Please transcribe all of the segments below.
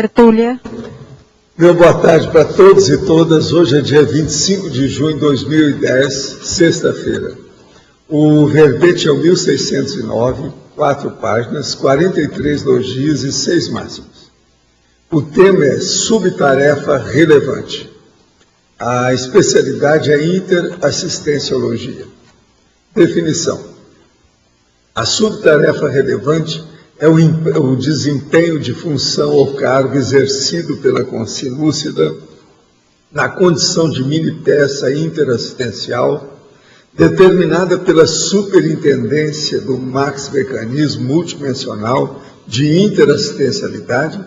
tertúlia. Meu boa tarde para todos e todas. Hoje é dia 25 de junho de 2010, sexta-feira. O verbete é o 1609, 4 páginas, 43 logias e 6 máximos. O tema é subtarefa relevante. A especialidade é interassistenciologia. Definição. A subtarefa relevante é o desempenho de função ou cargo exercido pela consciência lúcida na condição de mini-peça interassistencial determinada pela superintendência do max-mecanismo multidimensional de interassistencialidade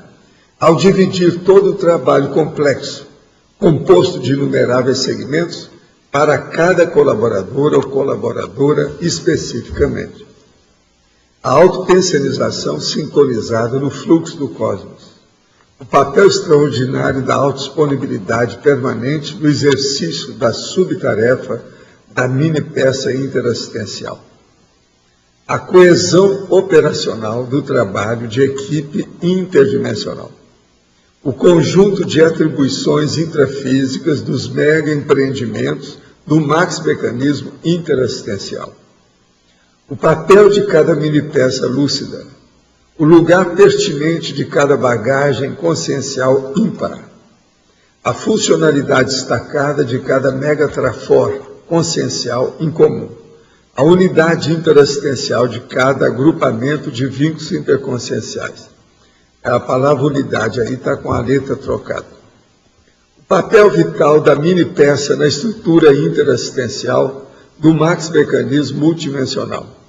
ao dividir todo o trabalho complexo, composto de inumeráveis segmentos, para cada colaborador ou colaboradora especificamente. A autopensionização sincronizada no fluxo do cosmos. O papel extraordinário da autodisponibilidade permanente no exercício da subtarefa da mini-peça interassistencial. A coesão operacional do trabalho de equipe interdimensional. O conjunto de atribuições intrafísicas dos mega-empreendimentos do max-mecanismo interassistencial. O papel de cada mini-peça lúcida, o lugar pertinente de cada bagagem consciencial ímpar, a funcionalidade destacada de cada megatrafor consciencial incomum, a unidade interassistencial de cada agrupamento de vínculos interconscienciais. A palavra unidade aí está com a letra trocada. O papel vital da mini-peça na estrutura interassistencial do max-mecanismo multidimensional.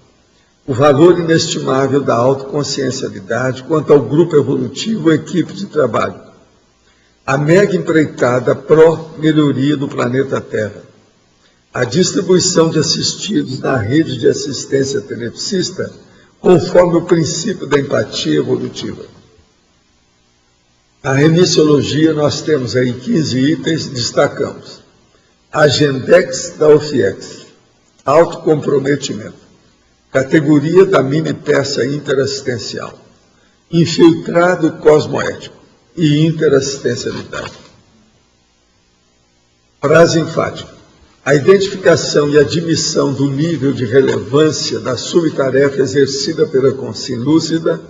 O valor inestimável da autoconsciencialidade quanto ao grupo evolutivo ou equipe de trabalho. A mega empreitada pró-melhoria do planeta Terra. A distribuição de assistidos na rede de assistência telepsista conforme o princípio da empatia evolutiva. A remissiologia nós temos aí 15 itens, destacamos. Agendex da OFIEX, autocomprometimento. Categoria da mini-peça interassistencial, infiltrado cosmoético e interassistencialidade. Frase enfática. A identificação e admissão do nível de relevância da subtarefa exercida pela consciência lúcida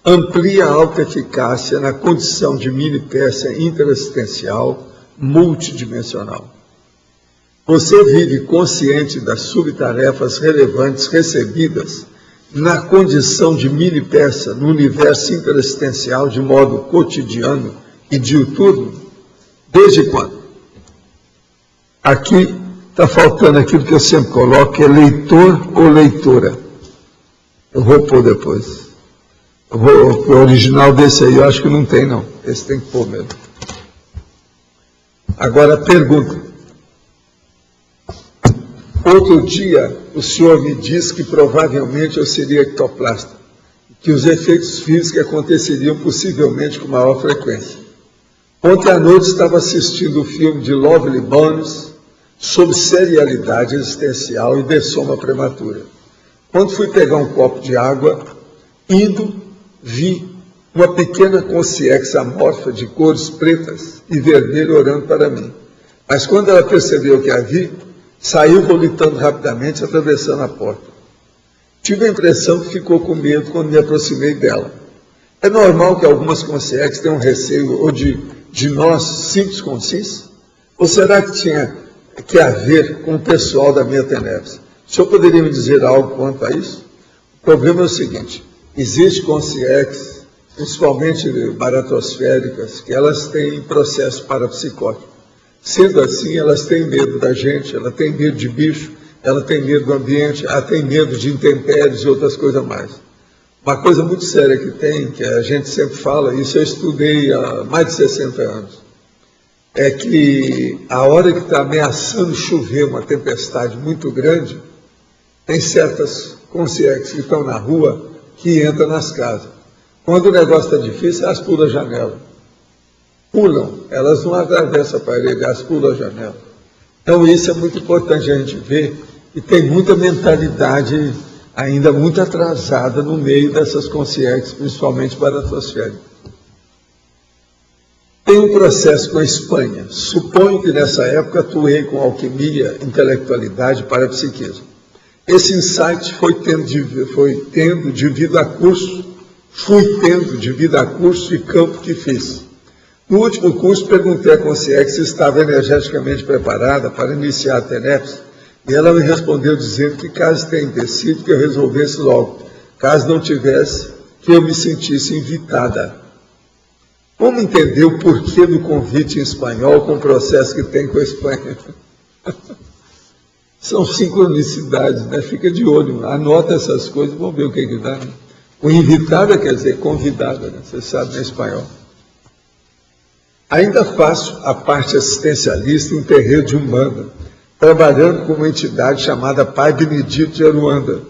amplia a alta eficácia na condição de mini-peça interassistencial multidimensional. Você vive consciente das subtarefas relevantes recebidas na condição de mini-peça no universo interassistencial de modo cotidiano e diuturno? Desde quando? Aqui está faltando aquilo que eu sempre coloco, que é leitor ou leitora. Eu vou pôr depois. O original desse aí eu acho que não tem, não. Esse tem que pôr mesmo. Agora, pergunta. Outro dia, o senhor me disse que provavelmente eu seria ectoplasta, que os efeitos físicos aconteceriam possivelmente com maior frequência. Ontem à noite estava assistindo o filme de Lovely Bones sobre serialidade existencial e dessoma prematura. Quando fui pegar um copo de água, vi uma pequena consciência amorfa de cores pretas e vermelho orando para mim. Mas quando ela percebeu que a vi, saiu volitando rapidamente, atravessando a porta. Tive a impressão que ficou com medo quando me aproximei dela. É normal que algumas consciências tenham receio ou de nós, simples consciência? Ou será que tinha que haver com o pessoal da minha tenebra? O senhor poderia me dizer algo quanto a isso? O problema é o seguinte, existe consciências, principalmente baratosféricas, que elas têm processo parapsicótico. Sendo assim, elas têm medo da gente, ela tem medo de bicho, ela tem medo do ambiente, ela tem medo de intempéries e outras coisas mais. Uma coisa muito séria que tem, que a gente sempre fala, isso eu estudei há mais de 60 anos, é que a hora que está ameaçando chover uma tempestade muito grande, tem certas consciências que estão na rua que entram nas casas. Quando o negócio está difícil, elas pulam a janela. Pulam, elas não atravessam a parede, elas pulam a janela. Então isso é muito importante a gente ver, e tem muita mentalidade ainda muito atrasada no meio dessas consciências, principalmente baratosféricas. Tem um processo com a Espanha. Suponho que nessa época atuei com alquimia, intelectualidade para psiquismo. Esse insight fui tendo devido a curso de campo que fiz. No último curso, perguntei à consciência se estava energeticamente preparada para iniciar a TENEPS, e ela me respondeu dizendo que caso tenha decidido, que eu resolvesse logo. Caso não tivesse, que eu me sentisse invitada. Como entender o porquê do convite em espanhol com o processo que tem com a Espanha? São sincronicidades, né? Fica de olho, anota essas coisas, vamos ver o que dá. Né? O invitada quer dizer convidada, né? Você sabe em espanhol. Ainda faço a parte assistencialista em um terreiro de Umbanda, trabalhando com uma entidade chamada Pai Benedito de Aruanda.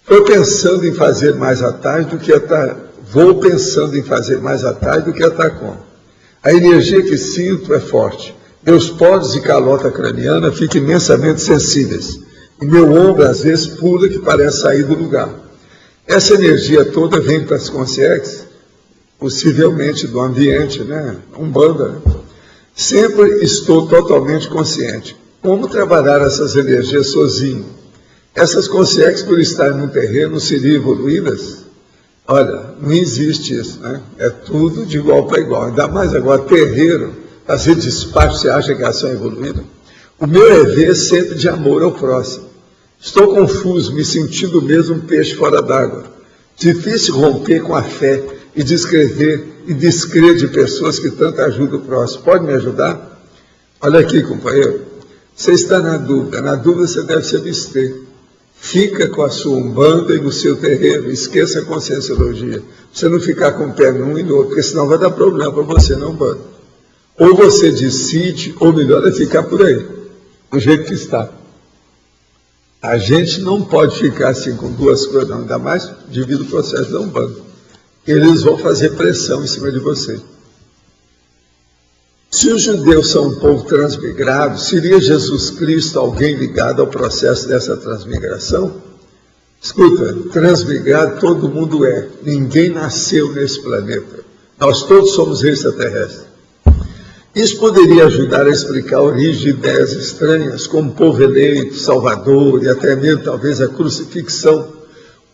Vou pensando em fazer mais à tarde do que a TACOM. A energia que sinto é forte. Meus poros e calota craniana ficam imensamente sensíveis. E meu ombro, às vezes, pula que parece sair do lugar. Essa energia toda vem para as consciências, possivelmente do ambiente, né? Umbanda. Né? Sempre estou totalmente consciente. Como trabalhar essas energias sozinho? Essas consciências, por estarem no terreno, seriam evoluídas? Olha, não existe isso, né? É tudo de igual para igual. Ainda mais agora, terreiro, fazer despacho, você acha que a ação é evoluída? O meu é ver sempre de amor ao próximo. Estou confuso, me sentindo mesmo um peixe fora d'água. Difícil romper com a fé e descrer de pessoas que tanto ajudam o próximo. Pode me ajudar? Olha aqui, companheiro. Você está na dúvida. Na dúvida você deve se abster. Fica com a sua umbanda e no seu terreiro. Esqueça a conscienciologia. Você não ficar com o pé num e no outro, porque senão vai dar problema para você na umbanda. Ou você decide, ou melhor é ficar por aí, do jeito que está. A gente não pode ficar assim com duas coisas, não, ainda mais devido ao processo da umbanda. Eles vão fazer pressão em cima de você. Se os judeus são um povo transmigrado, seria Jesus Cristo alguém ligado ao processo dessa transmigração? Escuta, transmigrado todo mundo é. Ninguém nasceu nesse planeta. Nós todos somos extraterrestres. Isso poderia ajudar a explicar a origem de ideias estranhas, como povo eleito, salvador e até mesmo talvez a crucifixão,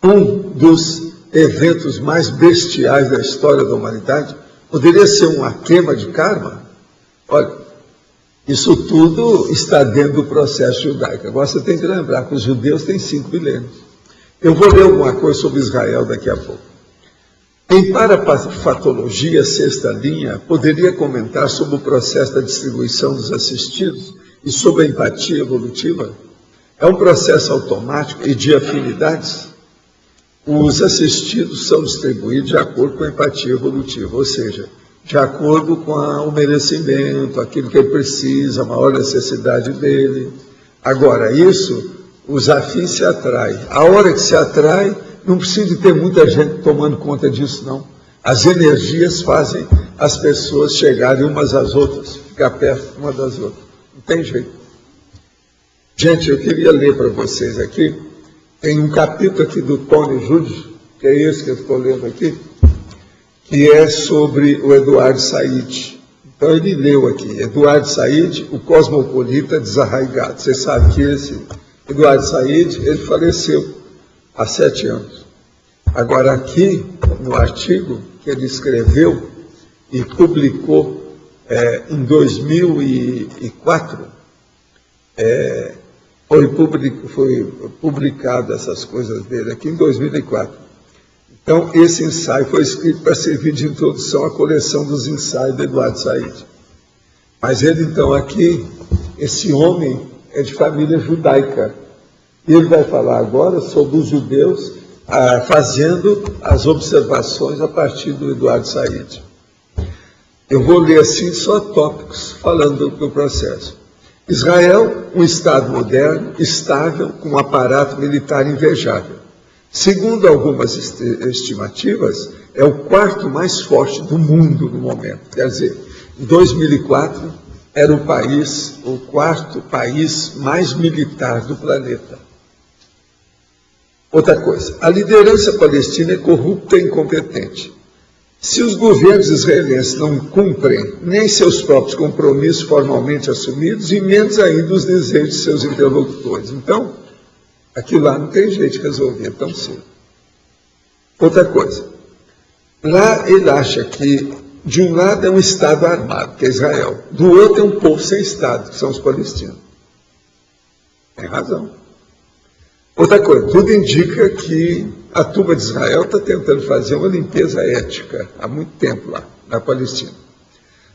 um dos eventos mais bestiais da história da humanidade. Poderia ser uma queima de karma? Olha, isso tudo está dentro do processo judaico. Agora você tem que lembrar que os judeus têm 5 milênios. Eu vou ler alguma coisa sobre Israel daqui a pouco. Em Parafatologia, sexta linha, poderia comentar sobre o processo da distribuição dos assistidos e sobre a empatia evolutiva? É um processo automático e de afinidades? Os assistidos são distribuídos de acordo com a empatia evolutiva, ou seja, de acordo com o merecimento, aquilo que ele precisa, a maior necessidade dele. Agora, isso, os afins se atraem. A hora que se atrai, não precisa ter muita gente tomando conta disso, não. As energias fazem as pessoas chegarem umas às outras, ficar perto uma das outras. Não tem jeito. Gente, eu queria ler para vocês aqui, tem um capítulo aqui do Tony Jude, que é esse que eu estou lendo aqui, que é sobre o Eduardo Said. Então ele leu aqui, Eduardo Said, o cosmopolita desarraigado. Você sabe que esse Eduardo Said, ele faleceu há 7 anos. Agora aqui, no artigo que ele escreveu e publicou em 2004, foi publicado essas coisas dele aqui em 2004. Então, esse ensaio foi escrito para servir de introdução à coleção dos ensaios do Eduardo Said. Mas ele, então, aqui, esse homem é de família judaica. E ele vai falar agora sobre os judeus fazendo as observações a partir do Eduardo Said. Eu vou ler assim só tópicos, falando do processo. Israel, um Estado moderno, estável, com um aparato militar invejável. Segundo algumas estimativas, é o 4º mais forte do mundo no momento. Quer dizer, em 2004, era o 4º país mais militar do planeta. Outra coisa, a liderança palestina é corrupta e incompetente. Se os governos israelenses não cumprem nem seus próprios compromissos formalmente assumidos, e menos ainda os desejos de seus interlocutores. Então, aquilo lá não tem jeito de resolver tão cedo. Outra coisa, lá ele acha que de um lado é um Estado armado, que é Israel, do outro é um povo sem Estado, que são os palestinos. Tem razão. Outra coisa, tudo indica que a turma de Israel está tentando fazer uma limpeza ética há muito tempo lá, na Palestina.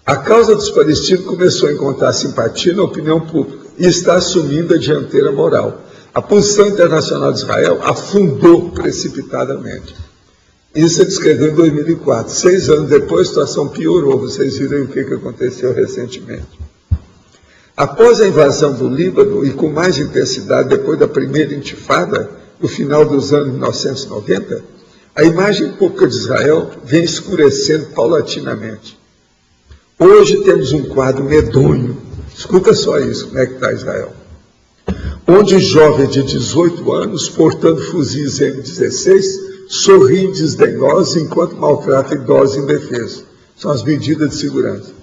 A causa dos palestinos começou a encontrar simpatia na opinião pública e está assumindo a dianteira moral. A posição internacional de Israel afundou precipitadamente. Isso ele escreveu em 2004. 6 anos depois, a situação piorou. Vocês viram o que aconteceu recentemente. Após a invasão do Líbano, e com mais intensidade depois da primeira intifada, no final dos anos 1990, a imagem pública de Israel vem escurecendo paulatinamente. Hoje temos um quadro medonho. Escuta só isso, como é que está Israel. Onde jovens de 18 anos, portando fuzis M16, sorriem desdenhosos enquanto maltratam idosos indefesos. São as medidas de segurança.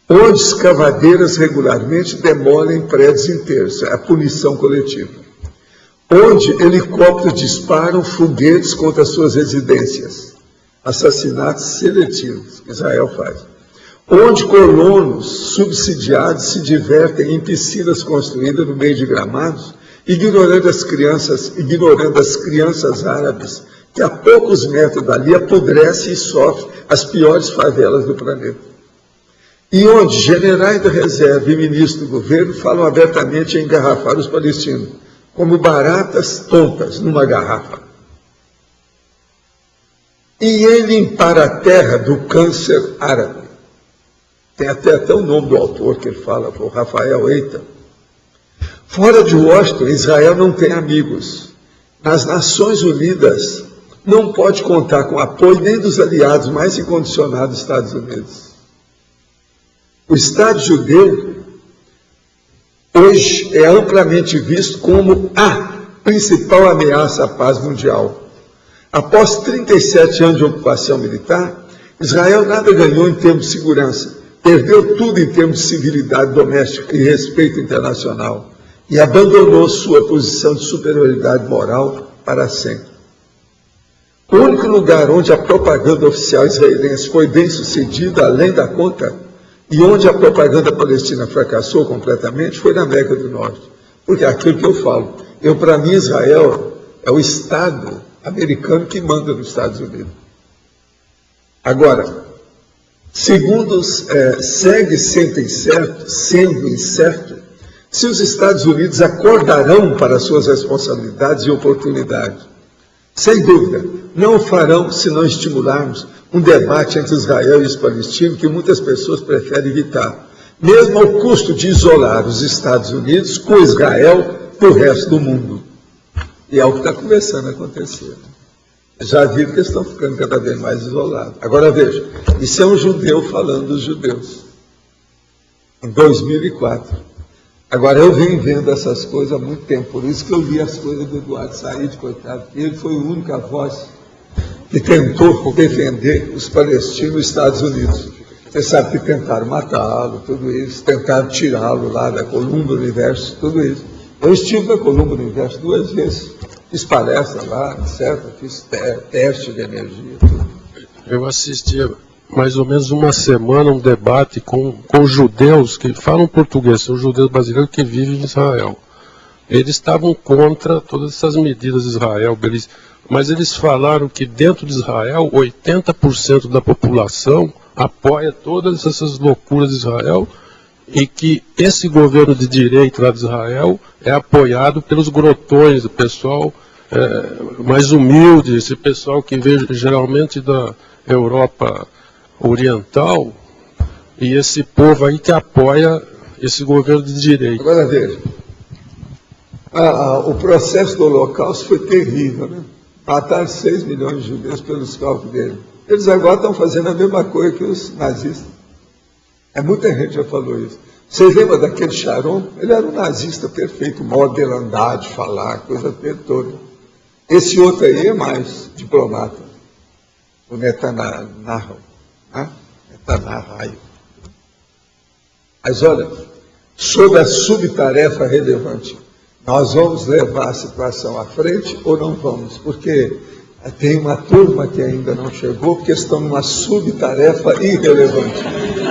Onde escavadeiras regularmente demolem prédios inteiros. É a punição coletiva. Onde helicópteros disparam foguetes contra suas residências. Assassinatos seletivos que Israel faz. Onde colonos subsidiados se divertem em piscinas construídas no meio de gramados, ignorando as crianças árabes, que a poucos metros dali apodrecem e sofrem as piores favelas do planeta. E onde generais da reserva e ministros do governo falam abertamente em engarrafar os palestinos, como baratas tontas numa garrafa. E em limpar a terra do câncer árabe. Tem até o nome do autor que ele fala, o Rafael Eitan. Fora de Washington, Israel não tem amigos. Nas Nações Unidas, não pode contar com o apoio nem dos aliados mais incondicionados dos Estados Unidos. O Estado judeu, hoje, é amplamente visto como a principal ameaça à paz mundial. Após 37 anos de ocupação militar, Israel nada ganhou em termos de segurança. Perdeu tudo em termos de civilidade doméstica e respeito internacional e abandonou sua posição de superioridade moral para sempre. O único lugar onde a propaganda oficial israelense foi bem sucedida, além da conta, e onde a propaganda palestina fracassou completamente, foi na América do Norte. Porque é aquilo que eu falo. Para mim, Israel é o Estado americano que manda nos Estados Unidos. Agora, segundo segue sendo incerto se os Estados Unidos acordarão para suas responsabilidades e oportunidades. Sem dúvida, não o farão se não estimularmos um debate entre Israel e os palestinos que muitas pessoas preferem evitar, mesmo ao custo de isolar os Estados Unidos com Israel do resto do mundo. E é o que está começando a acontecer. Já viram que eles estão ficando cada vez mais isolados. Agora veja, isso é um judeu falando dos judeus, em 2004. Agora eu venho vendo essas coisas há muito tempo, por isso que eu li as coisas do Eduardo Said, coitado. Ele foi a única voz que tentou defender os palestinos nos Estados Unidos. Você sabe que tentaram matá-lo, tudo isso, tentaram tirá-lo lá da Columba Universo, tudo isso. Eu estive na Columba Universo 2 vezes. Fiz palestra lá, etc., fiz teste de energia, tudo. Eu assisti mais ou menos uma semana um debate com judeus que falam português, são judeus brasileiros que vivem em Israel. Eles estavam contra todas essas medidas de Israel, mas eles falaram que dentro de Israel, 80% da população apoia todas essas loucuras de Israel e que esse governo de direita lá de Israel é apoiado pelos grotões, o pessoal mais humilde, esse pessoal que veio geralmente da Europa Oriental, e esse povo aí que apoia esse governo de direita. Agora veja, o processo do Holocausto foi terrível, né? Mataram 6 milhões de judeus pelos cálculos dele. Eles agora estão fazendo a mesma coisa que os nazistas. Muita gente já falou isso. Vocês lembram daquele Sharon? Ele era um nazista perfeito, o modo dele andar, de falar, coisa toda. Esse outro aí é mais diplomata. o Netanyahu, né? Netanyahu. Mas olha, sobre a subtarefa relevante, nós vamos levar a situação à frente ou não vamos? Porque tem uma turma que ainda não chegou, porque estão numa subtarefa irrelevante,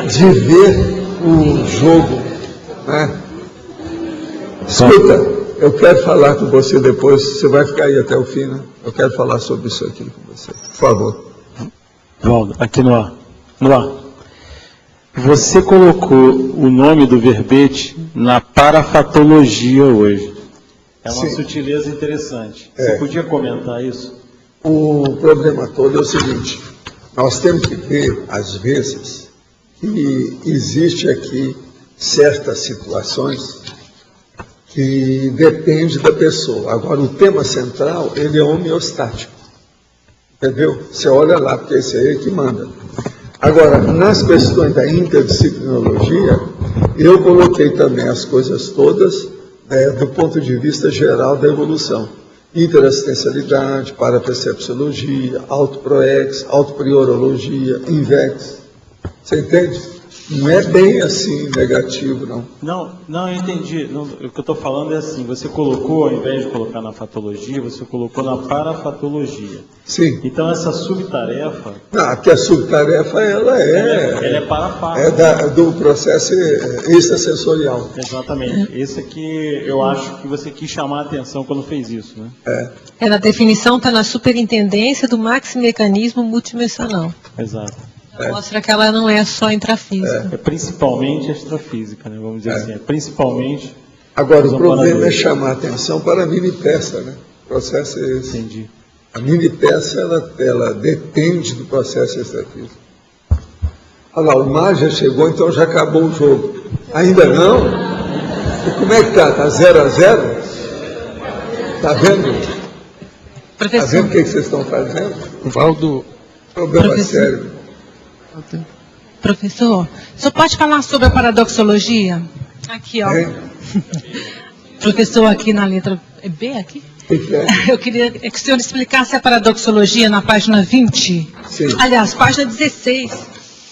de ver o jogo, né? Escuta, eu quero falar com você depois, você vai ficar aí até o fim, né? Eu quero falar sobre isso aqui com você, por favor. Valdo, aqui no ar. Você colocou o nome do verbete na parafatologia hoje. É uma Sim. sutileza interessante. Você podia comentar isso? O problema todo é o seguinte, nós temos que ver, às vezes, que existe aqui certas situações que depende da pessoa. Agora, o tema central, ele é homeostático. Entendeu? Você olha lá, porque esse aí é que manda. Agora, nas questões da interdisciplinologia, eu coloquei também as coisas todas do ponto de vista geral da evolução. Interassistencialidade, parapercepciologia, autoproex, autopriorologia, invex. Você entende? Não é bem assim negativo, não. Não, eu entendi. Não, o que eu estou falando é assim, você colocou, ao invés de colocar na fatologia, você colocou na parafatologia. Sim. Então essa subtarefa... Não, porque a subtarefa, ela é parafato. É do processo extrasensorial. Exatamente. Esse aqui, eu acho que você quis chamar a atenção quando fez isso, né? Na definição está na superintendência do maximecanismo multidimensional. Exato. Mostra que ela não é só intrafísica. É principalmente extrafísica, né? Vamos dizer assim. É principalmente... Agora, o problema é chamar a atenção para a mini-peça, né? O processo é esse. Entendi. A mini-peça, ela depende do processo extrafísico. Olha lá, o mar já chegou, então já acabou o jogo. Ainda não? E como é que está? Está 0-0? Está vendo? Está vendo o que vocês estão fazendo? Valdo, Problema sério. Professor, o senhor pode falar sobre a paradoxologia? Aqui, ó. Professor, aqui na letra B, aqui? Eu queria que o senhor explicasse a paradoxologia na página 20. Sim. Aliás, página 16.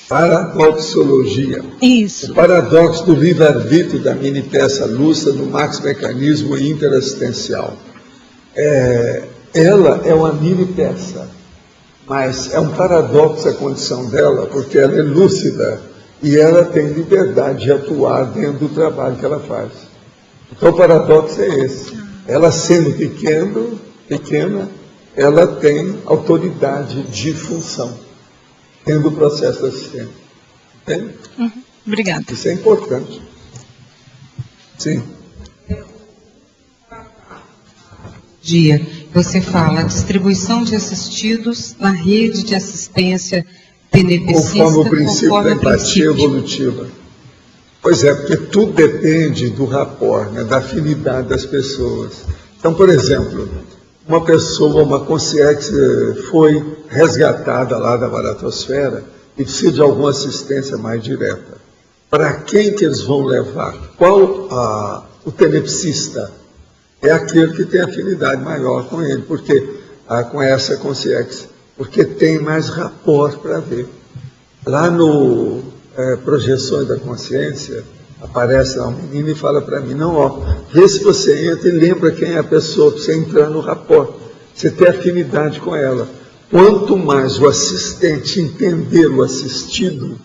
Paradoxologia. Isso. O paradoxo do livre-arbítrio da mini-peça lúcida do maximecanismo interassistencial. Ela é uma mini-peça, mas é um paradoxo a condição dela, porque ela é lúcida e ela tem liberdade de atuar dentro do trabalho que ela faz. Então o paradoxo é esse. Ela sendo pequena, ela tem autoridade de função, tendo o processo assistente. Entende? Obrigada. Isso é importante. Sim. Dia, você fala distribuição de assistidos na rede de assistência benefício Conforme o princípio da empatia evolutiva. Pois é, porque tudo depende do rapport, né, da afinidade das pessoas. Então, por exemplo, uma pessoa, uma consciência foi resgatada lá da baratosfera e precisa de alguma assistência mais direta. Para quem que eles vão levar? Qual o tenepsista? É aquele que tem afinidade maior com ele, porque com essa consciência, porque tem mais rapport para ver. Lá no Projeções da Consciência, aparece lá um menino e fala para mim, não, vê se você entra e lembra quem é a pessoa, para você entrar no rapport, você ter afinidade com ela. Quanto mais o assistente entender o assistido,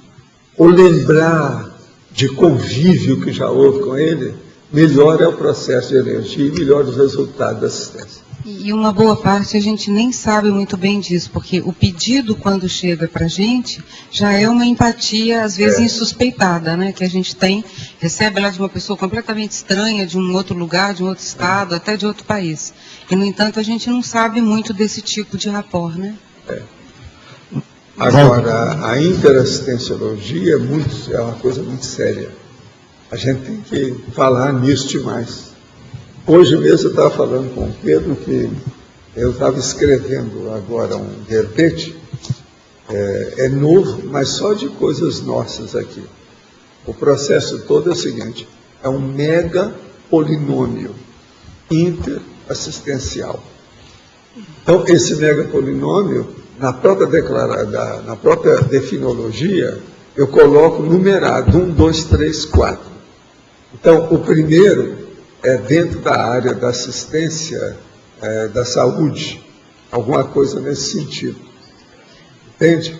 ou lembrar de convívio que já houve com ele, melhor é o processo de energia e melhor os resultados da assistência. E uma boa parte a gente nem sabe muito bem disso, porque o pedido, quando chega para a gente, já é uma empatia, às vezes, insuspeitada, né? Que a gente recebe lá de uma pessoa completamente estranha, de um outro lugar, de um outro estado, até de outro país. E, no entanto, a gente não sabe muito desse tipo de rapport, né? Agora, a interassistenciologia é uma coisa muito séria. A gente tem que falar nisso demais. Hoje mesmo eu estava falando com o Pedro que eu estava escrevendo agora um verbete, é novo, mas só de coisas nossas aqui. O processo todo é o seguinte, é um mega polinômio interassistencial. Então, esse mega polinômio na própria na própria definologia, eu coloco numerado 1, 2, 3, 4. Então, o primeiro é dentro da área da assistência da saúde, alguma coisa nesse sentido. Entende?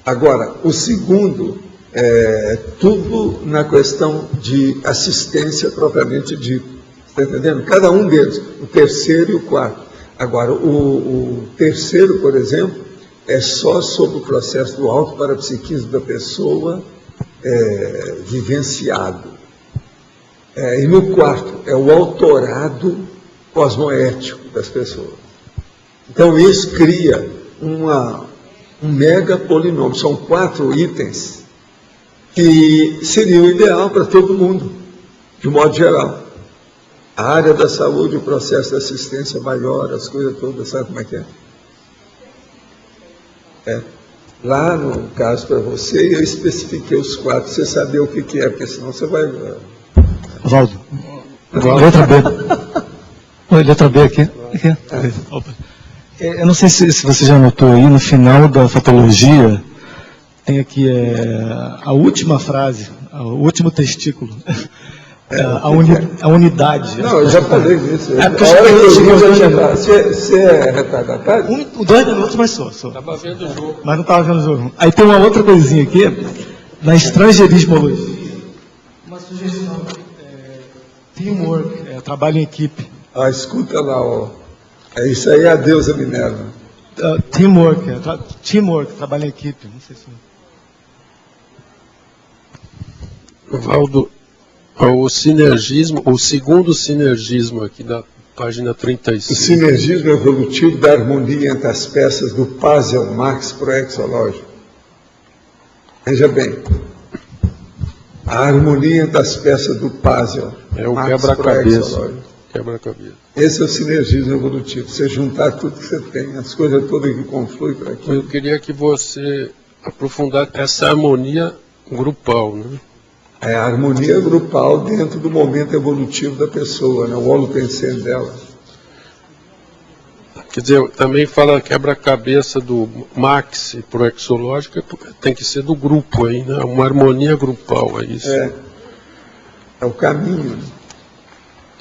Agora, o segundo é tudo na questão de assistência propriamente dita. Está entendendo? Cada um deles, o terceiro e o quarto. Agora, o terceiro, por exemplo, é só sobre o processo do autoparapsiquismo da pessoa vivenciado. E no quarto, é o autorado cosmoético das pessoas. Então, isso cria um mega polinômio. São 4 itens que seria o ideal para todo mundo, de modo geral. A área da saúde, o processo de assistência maior, as coisas todas, sabe como é que é? Lá, no caso para você, eu especifiquei os 4, você saber o que é, porque senão você vai... Valdo, letra B. Oi, letra B aqui. Eu não sei se você já notou aí, no final da fatologia, tem aqui a última frase, o último testículo. A unidade. Não, eu já falei disso. A hora que eu já tinha falado. Você é retardatário? 2 minutos, mas sou. Estava vendo o jogo. Mas não estava vendo o jogo. Aí tem uma outra coisinha aqui, na estrangeirismologia, uma sugestão, teamwork, trabalho em equipe. Escuta lá, ó. Isso aí é a deusa Minerva. Teamwork, trabalho em equipe. Não sei se... Valdo, o sinergismo, o segundo sinergismo aqui da página 35. O sinergismo evolutivo da harmonia entre as peças do puzzle Max proexológico. Veja bem, a harmonia entre as peças do puzzle o quebra-cabeça. Esse é o sinergismo evolutivo. Você juntar tudo que você tem, as coisas todas que confluem para aqui. Eu queria que você aprofundasse essa harmonia grupal, né? É a harmonia grupal dentro do momento evolutivo da pessoa, né? O holopensene dela. Quer dizer, também fala quebra-cabeça do maxi proexológico, tem que ser do grupo aí, né? Uma harmonia grupal, é isso. É o caminho.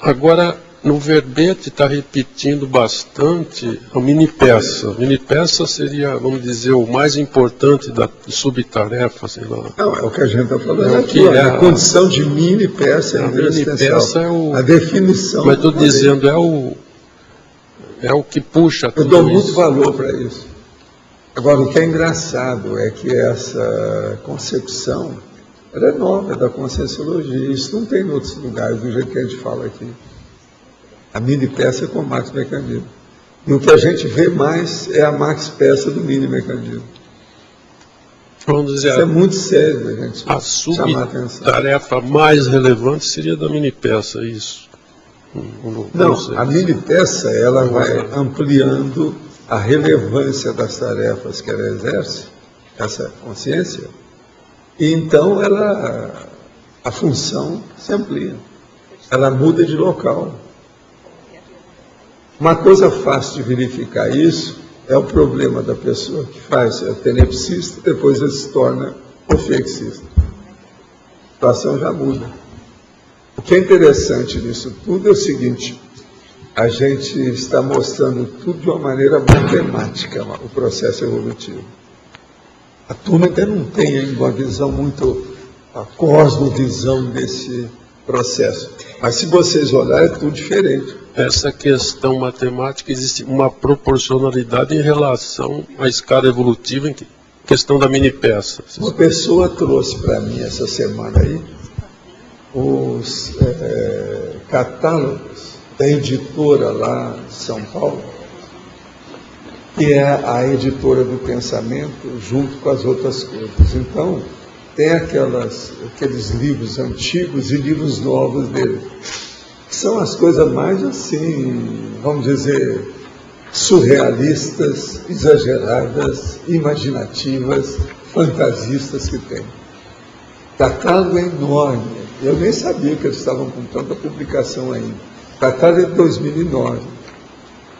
Agora, no verbete está repetindo bastante a mini-peça. A mini-peça seria, vamos dizer, o mais importante da subtarefa, sei lá. Não, é o que a gente está falando aqui. A condição de mini-peça é a mini-peça a definição. Mas estou dizendo, é o que puxa tudo isso. Eu dou muito valor para isso. Agora, o que é engraçado é que essa concepção, ela é nova, da conscienciologia. Isso não tem em outros lugares, do jeito que a gente fala aqui. A mini-peça é com o max-mecanismo. E o que a gente vê mais é a max-peça do mini-mecanismo. Vamos dizer, isso é muito sério, a gente a subtarefa mais relevante seria da mini-peça, isso? Não, a mini-peça, ela vai ampliando a relevância das tarefas que ela exerce, essa consciência, e então a função se amplia. Ela muda de local. Uma coisa fácil de verificar isso é o problema da pessoa que faz a tenepsista, depois ele se torna ofexista. A situação já muda. O que é interessante nisso tudo é o seguinte: a gente está mostrando tudo de uma maneira matemática, o processo evolutivo. A turma ainda não tem ainda uma visão muito, a cosmovisão desse processo. Mas se vocês olharem, é tudo diferente. Essa questão matemática, existe uma proporcionalidade em relação à escala evolutiva, em questão da mini-peça. Uma pessoa trouxe para mim essa semana aí os catálogos da editora lá de São Paulo, que é a editora do pensamento, junto com as outras coisas. Então, tem aqueles livros antigos e livros novos dele. São as coisas mais assim, vamos dizer, surrealistas, exageradas, imaginativas, fantasistas que tem. O catálogo é enorme. Eu nem sabia que eles estavam com tanta publicação ainda. O catálogo é de 2009.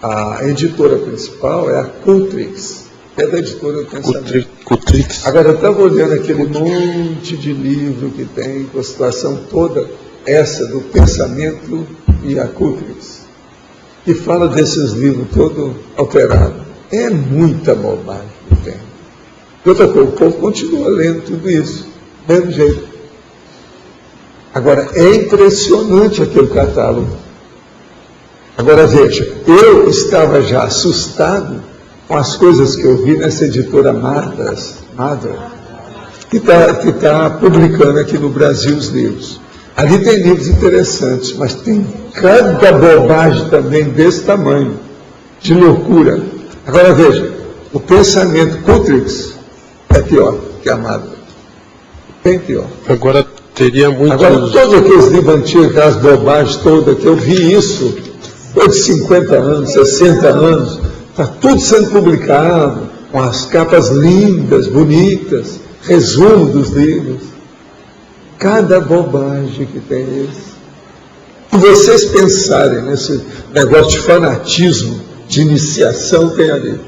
A editora principal é a Cultrix. é da editora Pensamento. Cutrix. Agora, eu estava olhando aquele monte de livro que tem, com a situação toda essa do pensamento e a Cutrix, que fala desses livros todo alterado. É muita bobagem que tem. E outra coisa, o povo continua lendo tudo isso, do mesmo jeito. Agora, é impressionante aquele catálogo. Agora, veja, eu estava já assustado com as coisas que eu vi nessa editora Madra, que está publicando aqui no Brasil os livros. Ali tem livros interessantes, mas tem cada bobagem também desse tamanho, de loucura. Agora veja, o pensamento Cutrix é pior que a Madra. Bem pior. Agora teria muito... Agora, todos aqueles livros antigos, aquelas bobagens todas, que eu vi isso, foi de 50 anos, 60 anos, está tudo sendo publicado, com as capas lindas, bonitas, resumo dos livros. Cada bobagem que tem isso. Se vocês pensarem nesse negócio de fanatismo, de iniciação, tem ali.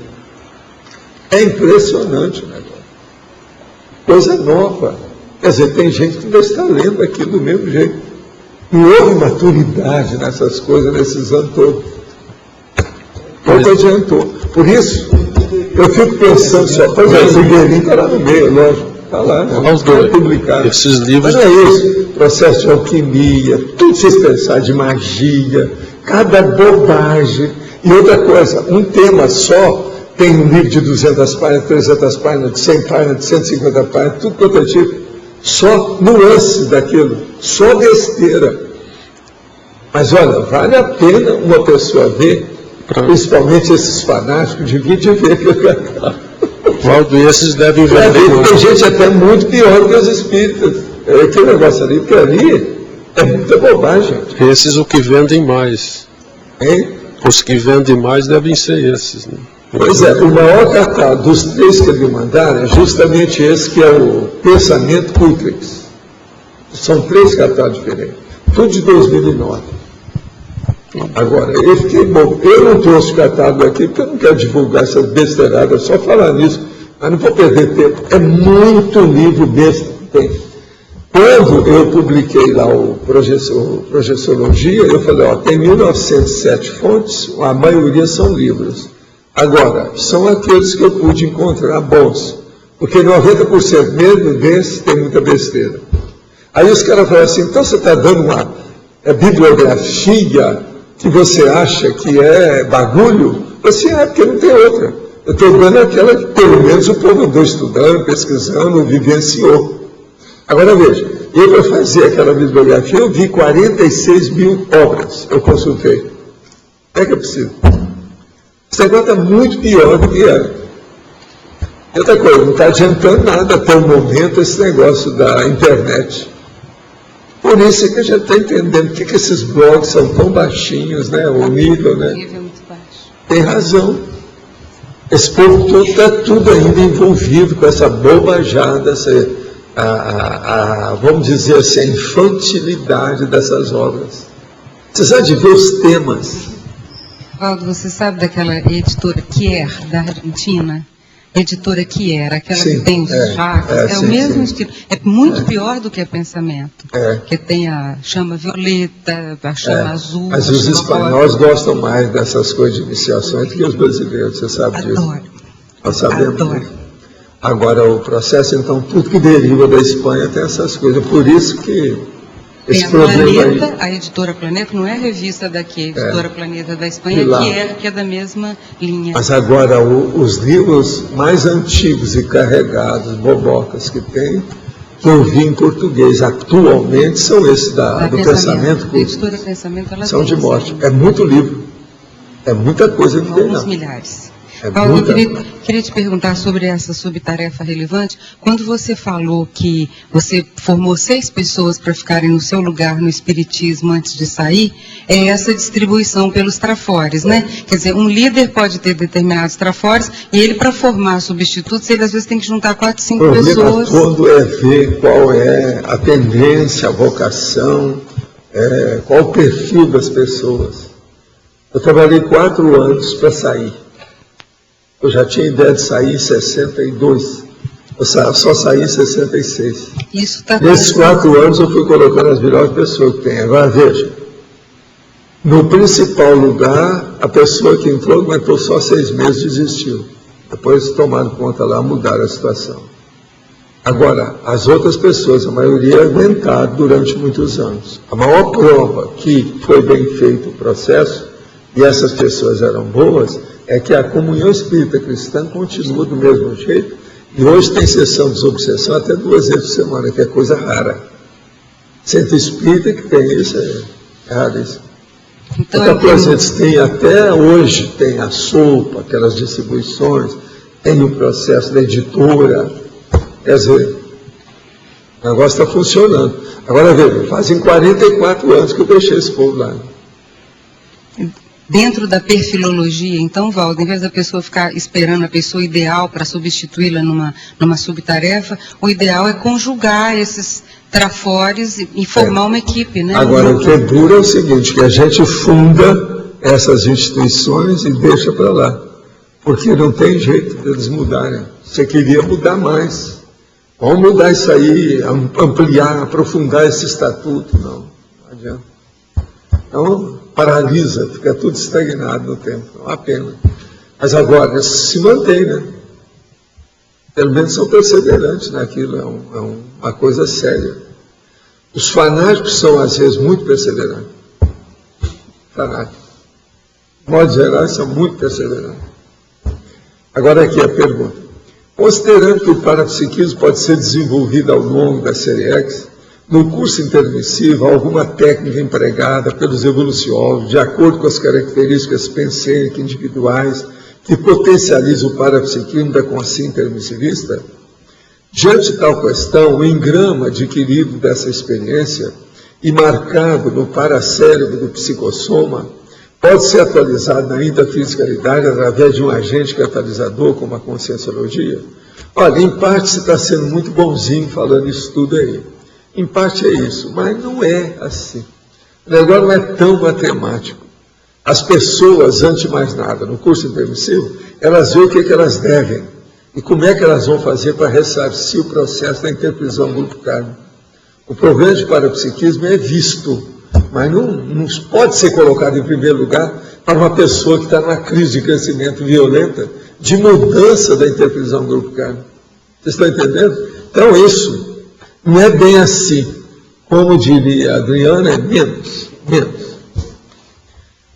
É impressionante o negócio. Coisa nova. Quer dizer, tem gente que ainda está lendo aqui do mesmo jeito. Não houve maturidade nessas coisas, nesses anos todos. Pouco adiantou. Por isso, eu fico pensando só, pois é, o Figueirinho está lá no meio, lógico. Está lá, não é publicado. Esses livros... Mas não é isso, processo de alquimia, tudo vocês pensar de magia, cada bobagem. E outra coisa, um tema só, tem um livro de 200 páginas, 300 páginas, de 100 páginas, de 150 páginas, tudo quanto é tipo, só nuance daquilo, só besteira. Mas olha, vale a pena uma pessoa ver, principalmente esses fanáticos, de ver aquilo que acaba. Valdo, e esses devem vender. Tem gente até muito pior do que os espíritas. Aquele negócio ali, porque ali é muita bobagem. Esses o que vendem mais. Hein? Os que vendem mais devem ser esses. Né? Pois é, o maior catálogo dos 3 que me mandaram é justamente esse, que é o Pensamento Cutrix. São 3 catálogos diferentes. Tudo de 2009. Agora, eu fiquei bom. Eu não trouxe o catálogo aqui porque eu não quero divulgar essas besteiradas, só falar nisso. Mas não vou perder tempo. É muito livro besta que tem. Quando eu publiquei lá o Projeciologia, eu falei, ó, tem 1907 fontes, a maioria são livros. Agora, são aqueles que eu pude encontrar bons. Porque 90% mesmo desses tem muita besteira. Aí os caras falaram assim, então você está dando uma bibliografia que você acha que é bagulho? Assim, porque não tem outra. Eu estou dando aquela que pelo menos o povo andou estudando, pesquisando, vivenciou. Agora veja, eu para fazer aquela bibliografia, eu vi 46 mil obras, eu consultei. É que é possível. Esse negócio está muito pior do que era. E outra coisa, não está adiantando nada até o momento esse negócio da internet. Por isso é que a gente está entendendo por que esses blogs são tão baixinhos, né? O nível, né? Tem razão. Esse povo todo está tudo ainda envolvido com essa bobajada, vamos dizer assim, a infantilidade dessas obras. Você sabe ver os temas. Valdo, você sabe daquela editora Kier, da Argentina? Editora Kier, aquela sim, que tem os chakras, é sim, o mesmo sim. estilo. É muito pior do que a Pensamento. Que tem a chama violeta, a chama azul. Mas os espanhóis gostam mais dessas coisas de iniciações do que os brasileiros, você sabe disso? Adoro. Nós sabemos Adoro. disso. Agora, o processo, então, tudo que deriva da Espanha tem essas coisas. Por isso que esse Tem a problema Planeta, aí... a editora Planeta, não é a revista daqui, a editora Planeta da Espanha, que é da mesma linha. Mas agora, os livros mais antigos e carregados, bobocas que tem, que eu vi em português atualmente, são esses do Pensamento. A editora Pensamento, ela são tem de morte. É muito livro. É muita coisa que tem, alguns não. milhares. É Paulo, muita... eu queria te perguntar sobre essa subtarefa relevante. Quando você falou que você formou 6 pessoas para ficarem no seu lugar no Espiritismo antes de sair, é essa distribuição pelos trafores, né? Quer dizer, um líder pode ter determinados trafores e ele, para formar substitutos, ele às vezes tem que juntar 4, 5 pessoas. O problema todo é ver qual é a tendência, a vocação, qual o perfil das pessoas. Eu trabalhei 4 anos para sair. Eu já tinha ideia de sair em 62. Eu só saí em 66. Isso tá Nesses 4 anos eu fui colocando as melhores pessoas que tem. Agora veja, no principal lugar, a pessoa que entrou aguentou só 6 meses e desistiu. Depois tomaram conta lá, mudaram a situação. Agora, as outras pessoas, a maioria aguentaram durante muitos anos. A maior prova que foi bem feito o processo, e essas pessoas eram boas, é que a comunhão espírita cristã continua do mesmo jeito, e hoje tem sessão de desobsessão até 2 vezes por semana, que é coisa rara. Centro espírita que tem isso é raríssimo. Então, por exemplo, tem até hoje, tem a sopa, aquelas distribuições, tem o processo da editora, quer dizer, o negócio está funcionando. Agora, veja, fazem 44 anos que eu deixei esse povo lá. Dentro da perfilologia, então, Valdo, em vez da pessoa ficar esperando a pessoa ideal para substituí-la numa subtarefa, o ideal é conjugar esses trafores e formar uma equipe, né? Agora, o que é duro é o seguinte, que a gente funda essas instituições e deixa para lá, porque não tem jeito deles mudarem. Você queria mudar mais. Vamos mudar isso aí, ampliar, aprofundar esse estatuto. Não adianta. Então, paralisa, fica tudo estagnado no tempo. É uma pena. Mas agora, se mantém, né? Pelo menos são perseverantes naquilo, é uma coisa séria. Os fanáticos são, às vezes, muito perseverantes. Fanáticos. De modo geral, são muito perseverantes. Agora aqui a pergunta. Considerando que o parapsiquismo pode ser desenvolvido ao longo da série X, no curso intermissivo, alguma técnica empregada pelos evoluciólogos, de acordo com as características pensênicas individuais, que potencializa o parapsiquismo da consciência intermissivista? Diante de tal questão, o engrama adquirido dessa experiência e marcado no paracérebro do psicossoma pode ser atualizado na intrafisicalidade através de um agente catalisador, como a conscienciologia? Olha, em parte você está sendo muito bonzinho falando isso tudo aí. Em parte é isso, mas não é assim. O negócio não é tão matemático. As pessoas, antes de mais nada, no curso intermissivo, elas veem o que elas devem e como é que elas vão fazer para ressarcir o processo da interprisão grupo kármico. O problema de parapsiquismo é visto, mas não pode ser colocado em primeiro lugar para uma pessoa que está numa crise de crescimento violenta, de mudança da interprisão grupo kármico. Vocês estão entendendo? Então isso não é bem assim. Como diria a Adriana, é menos.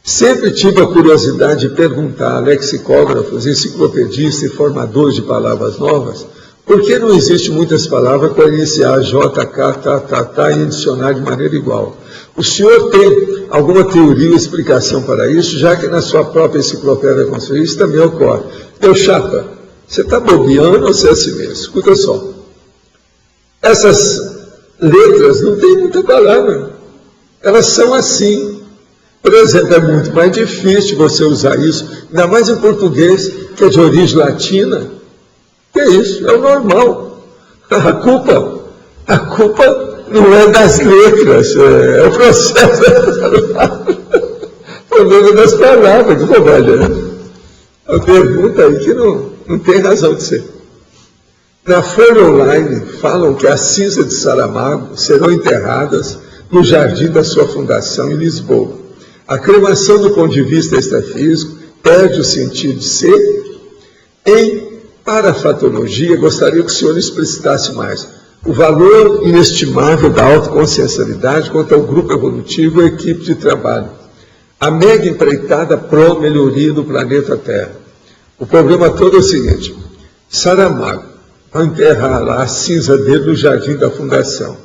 Sempre tive a curiosidade de perguntar a lexicógrafos, enciclopedistas e formadores de palavras novas, por que não existe muitas palavras para iniciar J, K, T em dicionário de maneira igual? O senhor tem alguma teoria ou explicação para isso, já que na sua própria enciclopédia construída isso também ocorre? Meu chapa, você está bobeando ou você é assim mesmo? Escuta só. Essas letras não têm muita palavra. Elas são assim. Por exemplo, é muito mais difícil você usar isso, ainda mais em português, que é de origem latina. Que é isso? É o normal. A culpa não é das letras, é o processo. O problema das palavras, que bobagem. A pergunta aí que não tem razão de ser. Na Folha Online, falam que as cinzas de Saramago serão enterradas no jardim da sua fundação em Lisboa. A cremação, do ponto de vista extrafísico, perde o sentido de ser. Em parafatologia, gostaria que o senhor explicitasse mais o valor inestimável da autoconsciencialidade quanto ao grupo evolutivo e a equipe de trabalho. A mega empreitada pró-melhoria do planeta Terra. O problema todo é o seguinte: Saramago vai enterrar lá a cinza dele no jardim da fundação.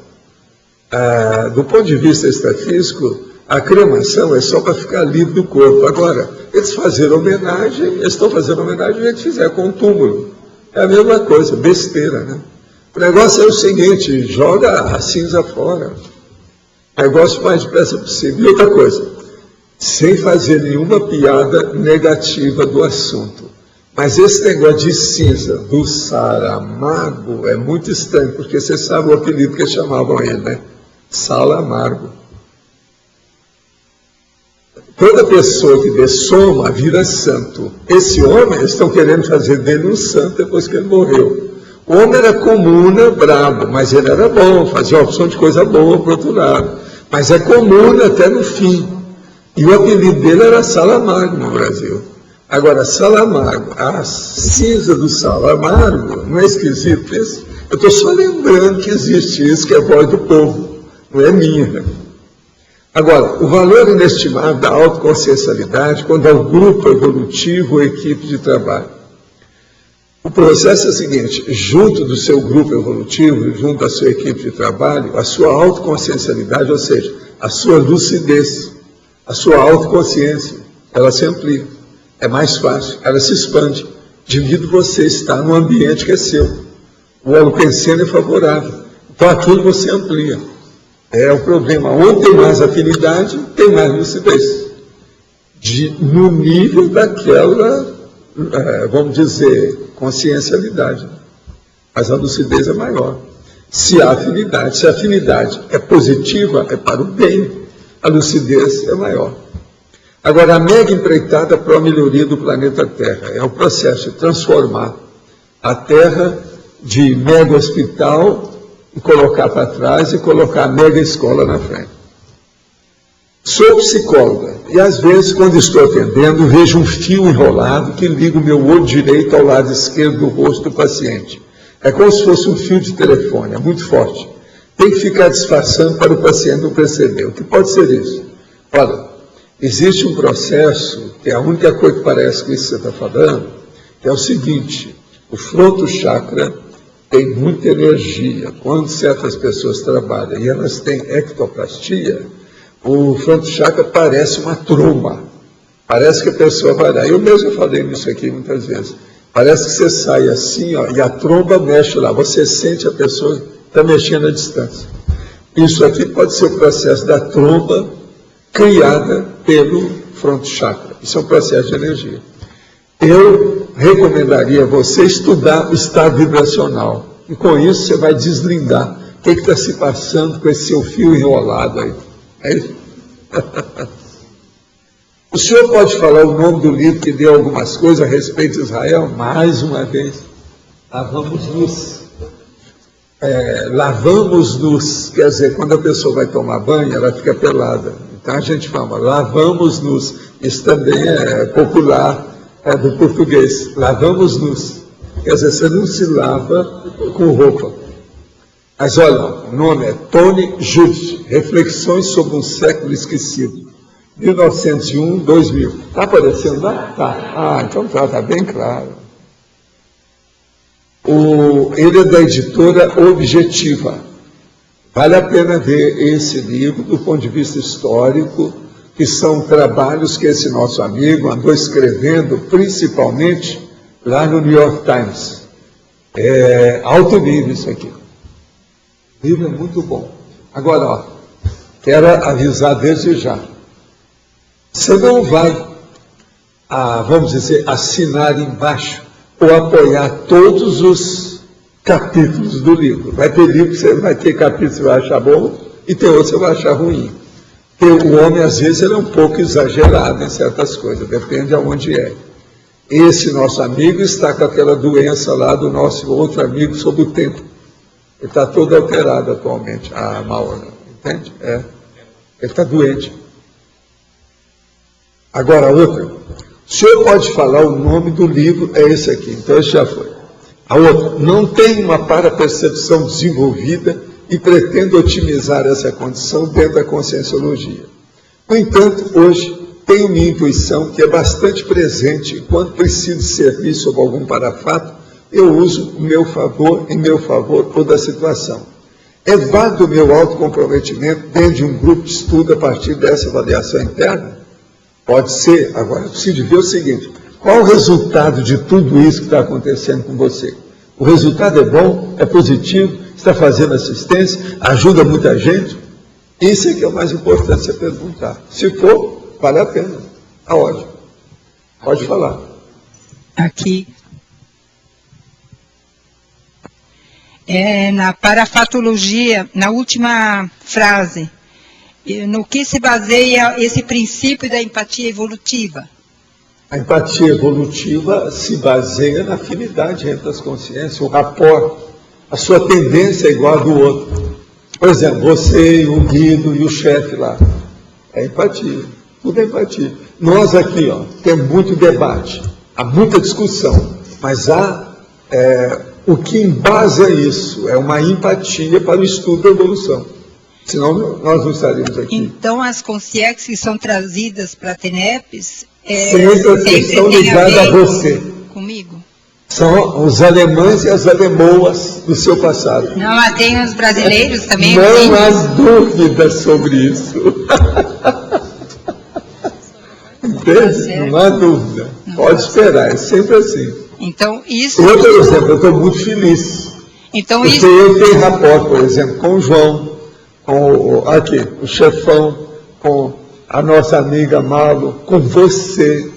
Do ponto de vista extrafísico, a cremação é só para ficar livre do corpo. Agora, eles estão fazendo homenagem e eles fizeram com o túmulo. É a mesma coisa, besteira, né? O negócio é o seguinte: joga a cinza fora. O negócio mais depressa possível. E outra coisa, sem fazer nenhuma piada negativa do assunto. Mas esse negócio de cinza do Saramago é muito estranho, porque você sabe o apelido que chamavam ele, né? Sala Amargo. Toda pessoa que dê soma vira santo. Esse homem, eles estão querendo fazer dele um santo depois que ele morreu. O homem era comuna, brabo, mas ele era bom, fazia opção de coisa boa para o outro lado. Mas é comuna até no fim. E o apelido dele era Salamargo no Brasil. Agora, Salamargo, a cinza do Salamargo, não é esquisito isso? Eu estou só lembrando que existe isso, que é a voz do povo, não é minha. Agora, o valor inestimável da autoconsciencialidade quando é o grupo evolutivo ou equipe de trabalho. O processo é o seguinte: junto do seu grupo evolutivo, junto da sua equipe de trabalho, a sua autoconsciencialidade, ou seja, a sua lucidez, a sua autoconsciência, ela se amplia, é mais fácil, ela se expande, devido você estar num ambiente que é seu. O holocenseno é favorável, então aquilo você amplia. É o problema, onde tem mais afinidade, tem mais lucidez, no nível daquela, vamos dizer, consciencialidade, mas a lucidez é maior. Se a afinidade é positiva, é para o bem, a lucidez é maior. Agora, a mega empreitada para a melhoria do planeta Terra é o processo de transformar a Terra de mega hospital e colocar para trás e colocar a mega escola na frente. Sou psicóloga e às vezes, quando estou atendendo, vejo um fio enrolado que liga o meu olho direito ao lado esquerdo do rosto do paciente. É como se fosse um fio de telefone, é muito forte. Tem que ficar disfarçando para o paciente não perceber. O que pode ser isso? Olha, existe um processo, que é a única coisa que parece que isso você está falando, que é o seguinte: o fronto chakra tem muita energia. Quando certas pessoas trabalham e elas têm ectoplastia, o fronto chakra parece uma tromba. Parece que a pessoa vai lá. Eu mesmo falei nisso aqui muitas vezes. Parece que você sai assim, ó, e a tromba mexe lá. Você sente a pessoa está mexendo à distância. Isso aqui pode ser o processo da tromba criada pelo fronto chakra. Isso é um processo de energia. Eu recomendaria você estudar o estado vibracional. E com isso você vai deslindar o que está se passando com esse seu fio enrolado aí. É isso? O senhor pode falar o nome do livro que deu algumas coisas a respeito de Israel? Mais uma vez. Lavamos-nos. Lavamos-nos, quer dizer, quando a pessoa vai tomar banho, ela fica pelada. Então a gente fala, lavamos-nos. Isso também é popular. É do português, lavamos-nos. Quer dizer, você não se lava com roupa. Mas olha, o nome é Tony Judt, Reflexões sobre um Século Esquecido, 1901-2000. Está aparecendo lá? Tá. Ah, então tá bem claro. Ele é da editora Objetiva. Vale a pena ver esse livro do ponto de vista histórico, que são trabalhos que esse nosso amigo andou escrevendo, principalmente lá no New York Times. É alto nível isso aqui. O livro é muito bom. Agora, ó, quero avisar desde já. Você não vai, vamos dizer, assinar embaixo ou apoiar todos os capítulos do livro. Vai ter livro que você vai ter capítulo que você vai achar bom e tem outro que você vai achar ruim. O homem, às vezes, ele é um pouco exagerado em certas coisas, depende de onde é. Esse nosso amigo está com aquela doença lá do nosso outro amigo sobre o tempo. Ele está todo alterado atualmente, a Maura, entende? Ele está doente. Agora, outra. O senhor pode falar o nome do livro, é esse aqui, então esse já foi. A outra, não tem uma parapercepção desenvolvida e pretendo otimizar essa condição dentro da conscienciologia. No entanto, hoje, tenho minha intuição que é bastante presente e quando preciso servir sobre algum parafato, eu uso em meu favor toda a situação. É válido o meu autocomprometimento dentro de um grupo de estudo a partir dessa avaliação interna? Pode ser. Agora, eu preciso ver o seguinte, qual o resultado de tudo isso que está acontecendo com você? O resultado é bom? É positivo? Está fazendo assistência? Ajuda muita gente? Isso é que é o mais importante você perguntar. Se for, vale a pena. Está ótimo. Pode falar. Aqui. Na parafatologia, na última frase, E no que se baseia esse princípio da empatia evolutiva? A empatia evolutiva se baseia na afinidade entre as consciências, o rapport. A sua tendência é igual à do outro. Por exemplo, você, o Guido e o chefe lá. É empatia. Tudo é empatia. Nós aqui, temos muito debate, há muita discussão, mas há o que embasa isso é uma empatia para o estudo da evolução. Senão nós não estaríamos aqui. Então, as consciências que são trazidas para a TENEPES sempre estão ligadas a você. Comigo? São os alemães e as alemoas do seu passado. Não, mas tem os brasileiros também. Não há dúvida sobre isso. Entende? Não há dúvida. Pode esperar, é sempre assim. Então, isso... Eu, por exemplo, eu estou muito feliz. Então, porque isso... eu tenho rapport, por exemplo, com o João, com o chefão, com a nossa amiga Malu, com você,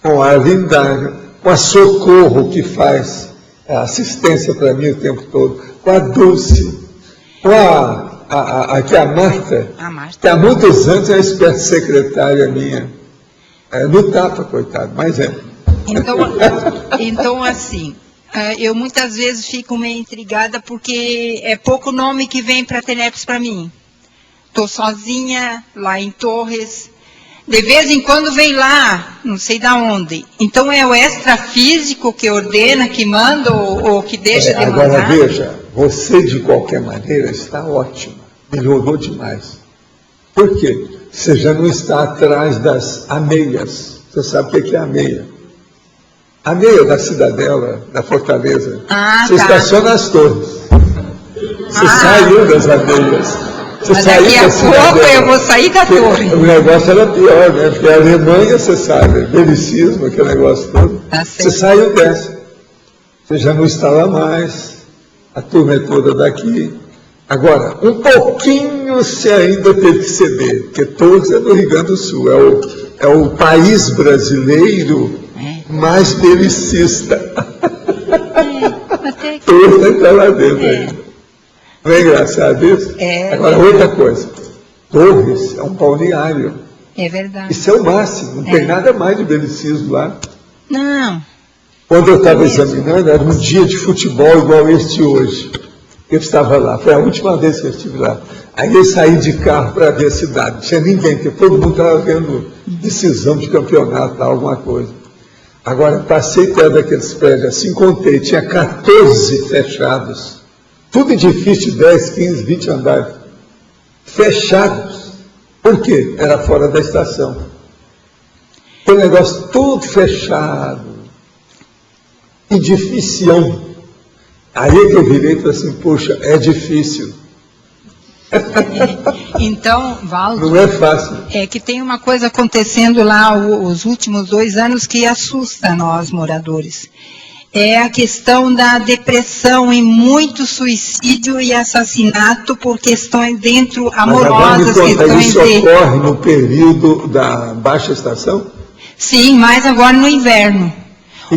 com a Lindária, com a Socorro, que faz assistência para mim o tempo todo, com a Dulce, com a Marta, que há muitos anos é esperta secretária minha. No tapa, coitado, mas é. Então, assim, eu muitas vezes fico meio intrigada porque é pouco nome que vem para a TENEPES para mim. Estou sozinha lá em Torres, de vez em quando vem lá, não sei de onde. Então é o extrafísico que ordena, que manda ou que deixa de mandar? Agora veja, você de qualquer maneira está ótima, melhorou demais. Por quê? Você já não está atrás das ameias. Você sabe o que é ameia? A meia da Cidadela, da Fortaleza. Você estaciona as torres. Você saiu das ameias. Mas daqui a pouco eu vou sair da torre. O negócio era pior, né? Porque a Alemanha, você sabe, belicismo, aquele negócio todo. Você saiu dessa. Você já não está lá mais. A turma é toda daqui. Agora, um pouquinho você ainda teve que ceder, porque Torres é do Rio Grande do Sul. É o país brasileiro mais belicista. Torres está lá dentro ainda. Não é engraçado isso? Agora, outra coisa. Torres é um balneário. É verdade. Isso é o máximo. Não tem nada mais de belicismo lá. Não. Quando eu estava examinando, era um dia de futebol igual este hoje. Eu estava lá. Foi a última vez que eu estive lá. Aí eu saí de carro para ver a cidade. Não tinha ninguém, porque todo mundo estava vendo decisão de campeonato, alguma coisa. Agora, passei perto daqueles prédios assim, contei. Tinha 14 fechados. Tudo edifício de 10, 15, 20 andares. Fechados. Por quê? Era fora da estação. Tem um negócio tudo fechado. Edifício. Aí que eu virei e falei assim, poxa, é difícil. Então, Valdo, não é fácil. É que tem uma coisa acontecendo lá os últimos 2 anos que assusta nós, moradores. É a questão da depressão e muito suicídio e assassinato por questões dentro amorosas. Mas isso ocorre no período da baixa estação? Sim, mas agora no inverno.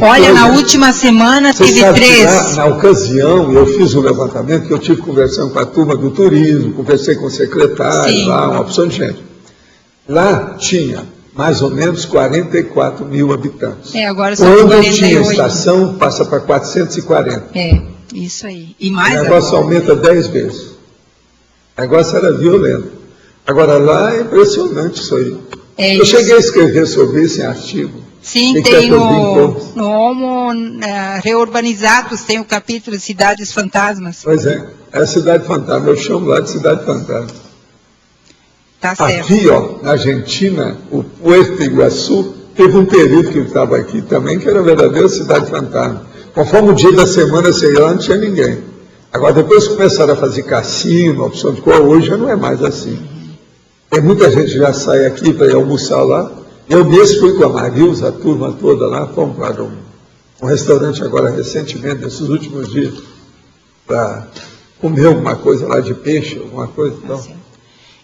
Olha, na última semana teve 3. Na ocasião, eu fiz um levantamento, que eu tive conversando com a turma do turismo, conversei com o secretário, lá, uma opção de gente. Lá tinha mais ou menos 44 mil habitantes. Agora são Quando 48. tinha estação, passa para 440. Isso aí. E mais o negócio aumenta 10 vezes. O negócio era violento. Agora lá é impressionante isso aí. Eu cheguei a escrever sobre isso em artigo. Sim, tem no Homo Reurbanizados, tem o capítulo Cidades Fantasmas. Pois é a Cidade Fantasma, eu chamo lá de Cidade Fantasma. Tá certo. Aqui, na Argentina, o Puerto Iguaçu, teve um período que eu estava aqui também, que era a verdadeira Cidade Fantasma. Conforme o dia da semana você ia lá, não tinha ninguém. Agora, depois começaram a fazer cassino, opção de cor, hoje já não é mais assim. Tem muita gente que já sai aqui para ir almoçar lá. Eu mesmo fui com a Marilza, a turma toda lá, fomos para um restaurante agora recentemente, nesses últimos dias, para comer alguma coisa lá de peixe, alguma coisa. Então,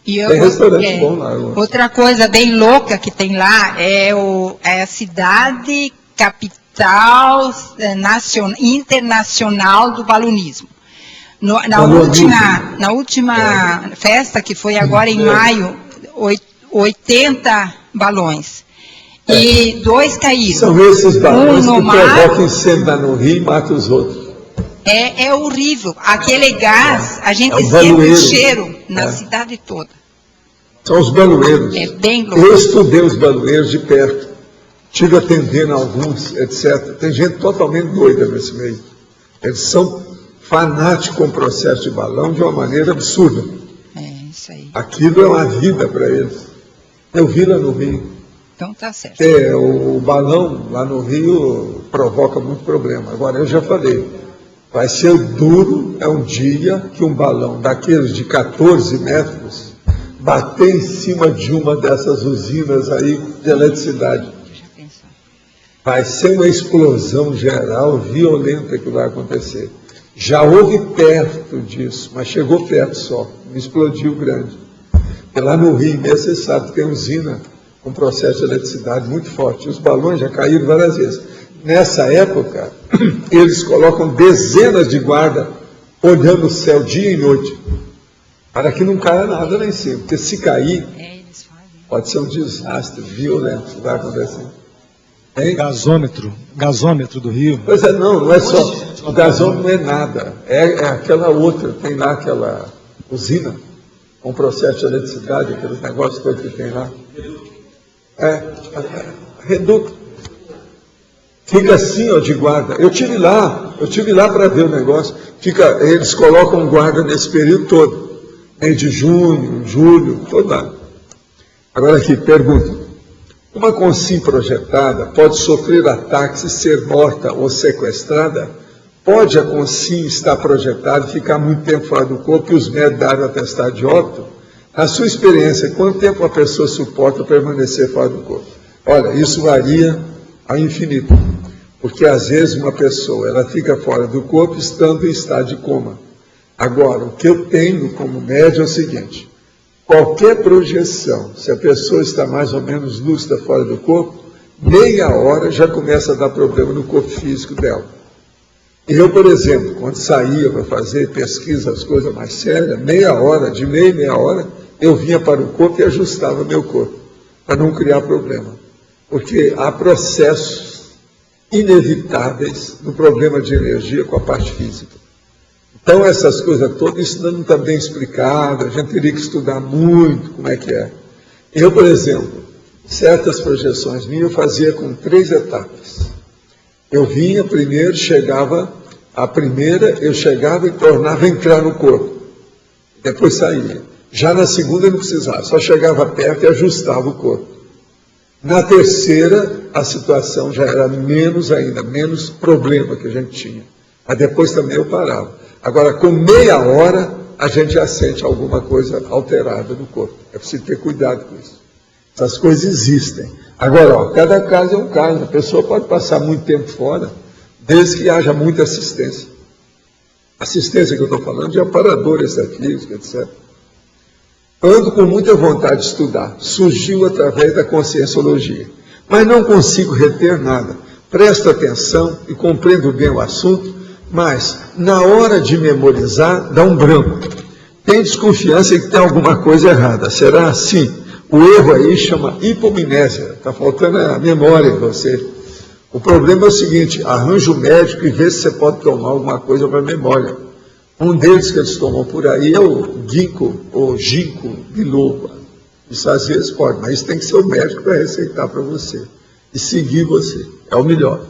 tem restaurante bom lá. Outra coisa bem louca que tem lá é a cidade capital internacional do balonismo. Na última festa, que foi agora em maio, 80 balões. E 2 caíram. São esses balões no que mar. provocam incêndio lá no Rio e matam os outros. É horrível. Aquele gás, a gente um sente baloeiro. o cheiro na cidade toda. São os baloeiros. É bem louco. Eu estudei os baloeiros de perto. Tive atendendo alguns, etc. Tem gente totalmente doida nesse meio. Eles são fanáticos com o processo de balão de uma maneira absurda. É, isso aí. Aquilo é uma vida para eles. Eu vi lá no Rio. Então tá certo. O balão lá no Rio provoca muito problema. Agora, eu já falei, vai ser duro, é um dia que um balão daqueles de 14 metros bater em cima de uma dessas usinas aí de eletricidade. Vai ser uma explosão geral, violenta que vai acontecer. Já houve perto disso, mas chegou perto só, não explodiu grande. Porque lá no Rio mesmo, você sabe, tem usina com processo de eletricidade muito forte. Os balões já caíram várias vezes. Nessa época, eles colocam dezenas de guardas olhando o céu dia e noite, para que não caia nada lá em cima. Porque se cair, pode ser um desastre violento que vai acontecer. Hein? Gasômetro do Rio. Pois é, não é só. O gasômetro não é nada. É aquela outra, tem lá aquela usina, com processo de eletricidade, aqueles negócios todos que tem lá. Reduto. Fica assim, ó, de guarda. Eu tive lá para ver o negócio. Eles colocam guarda nesse período todo. Mês de junho, julho, todo ano. Agora aqui, pergunta. Uma Consim projetada pode sofrer ataques e ser morta ou sequestrada? Pode a Consim estar projetada e ficar muito tempo fora do corpo e os médicos darem o atestado de óbito? Na sua experiência, quanto tempo a pessoa suporta permanecer fora do corpo? Olha, isso varia ao infinito, porque às vezes uma pessoa ela fica fora do corpo estando em estado de coma. Agora, o que eu tenho como médio é o seguinte: qualquer projeção, se a pessoa está mais ou menos lúcida fora do corpo, meia hora já começa a dar problema no corpo físico dela. Eu, por exemplo, quando saía para fazer pesquisa, as coisas mais sérias, meia hora, eu vinha para o corpo e ajustava meu corpo, para não criar problema. Porque há processos inevitáveis no problema de energia com a parte física. Então, essas coisas todas, isso não está bem explicado, a gente teria que estudar muito como é que é. Eu, por exemplo, certas projeções minhas eu fazia com 3 etapas. Eu vinha primeiro, eu chegava e tornava a entrar no corpo. Depois saía. Já na segunda eu não precisava, só chegava perto e ajustava o corpo. Na terceira, a situação já era menos problema que a gente tinha. Mas depois também eu parava. Agora, com meia hora, a gente já sente alguma coisa alterada no corpo. É preciso ter cuidado com isso. Essas coisas existem. Agora, ó, cada caso é um caso. A pessoa pode passar muito tempo fora, desde que haja muita assistência. Assistência que eu estou falando de amparador extrafísico, etc. Ando com muita vontade de estudar. Surgiu através da conscienciologia. Mas não consigo reter nada. Presto atenção e compreendo bem o assunto, mas na hora de memorizar, dá um branco. Tem desconfiança que tem alguma coisa errada. Será assim? O erro aí chama hipomnésia. Está faltando a memória em você. O problema é o seguinte: arranja o médico e vê se você pode tomar alguma coisa para a memória. Um deles que eles tomam por aí é o ginkgo, ou ginkgo biloba. Isso às vezes pode, mas isso tem que ser o médico para receitar para você. E seguir você. É o melhor.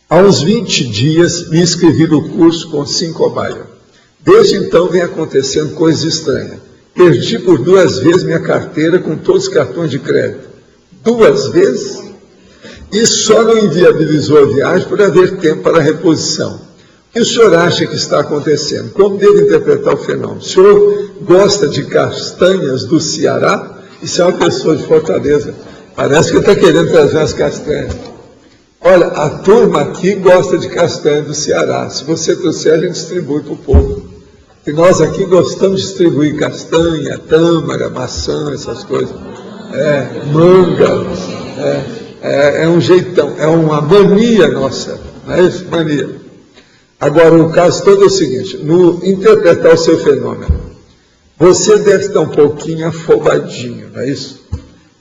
Há uns 20 dias me inscrevi no curso com 5 cobaias. Desde então vem acontecendo coisas estranhas. Perdi por 2 vezes minha carteira com todos os cartões de crédito. 2 vezes? E só não inviabilizou a viagem por haver tempo para a reposição. O que o senhor acha que está acontecendo? Como devo interpretar o fenômeno? O senhor gosta de castanhas do Ceará? Isso é uma pessoa de Fortaleza. Parece que está querendo trazer umas castanhas. Olha, a turma aqui gosta de castanha do Ceará. Se você trouxer, a gente distribui para o povo. E nós aqui gostamos de distribuir castanha, tâmara, maçã, essas coisas. Manga. É um jeitão, é uma mania nossa. Não é isso? Mania. Agora, o caso todo é o seguinte: no interpretar o seu fenômeno, você deve estar um pouquinho afobadinho, não é isso?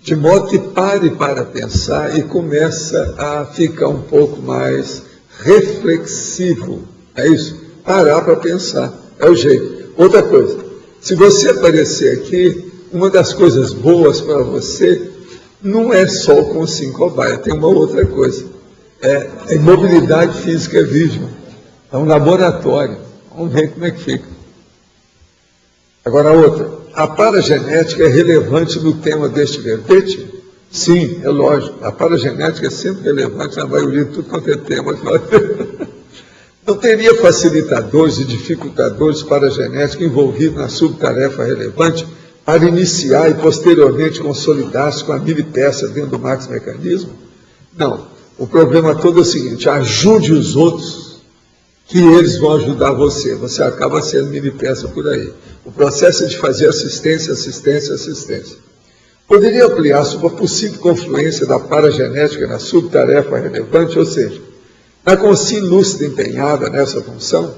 De modo que pare para pensar e começa a ficar um pouco mais reflexivo, é isso? Parar para pensar, é o jeito. Outra coisa, se você aparecer aqui, uma das coisas boas para você não é só o Consim Cobaia, tem uma outra coisa. É a imobilidade física vígil. É um laboratório. Vamos ver como é que fica. Agora, outra. A paragenética é relevante no tema deste verbete? Sim, é lógico. A paragenética é sempre relevante na maioria de tudo quanto é tema. Não teria facilitadores e dificultadores paragenéticos envolvidos na subtarefa relevante para iniciar e posteriormente consolidar-se com a mini-peça dentro do maxi-mecanismo? Não. O problema todo é o seguinte: ajude os outros, que eles vão ajudar você. Você acaba sendo mini-peça por aí. O processo é de fazer assistência, assistência, assistência. Poderia ampliar sobre a possível confluência da paragenética na subtarefa relevante, ou seja, na Consim lúcida empenhada nessa função?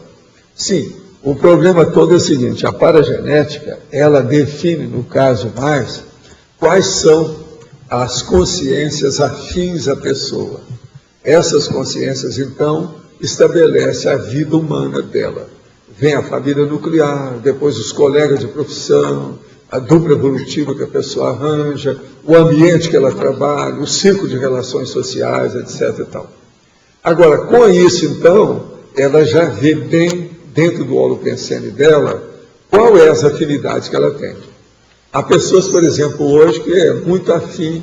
Sim. O problema todo é o seguinte: a paragenética, ela define, no caso mais, quais são as consciências afins à pessoa. Essas consciências, então, estabelecem a vida humana dela. Vem a família nuclear, depois os colegas de profissão, a dupla evolutiva que a pessoa arranja, o ambiente que ela trabalha, o círculo de relações sociais, etc. e tal. Agora, com isso, então, ela já vê bem, dentro do holopensene dela, qual é as afinidades que ela tem. Há pessoas, por exemplo, hoje, que é muito afim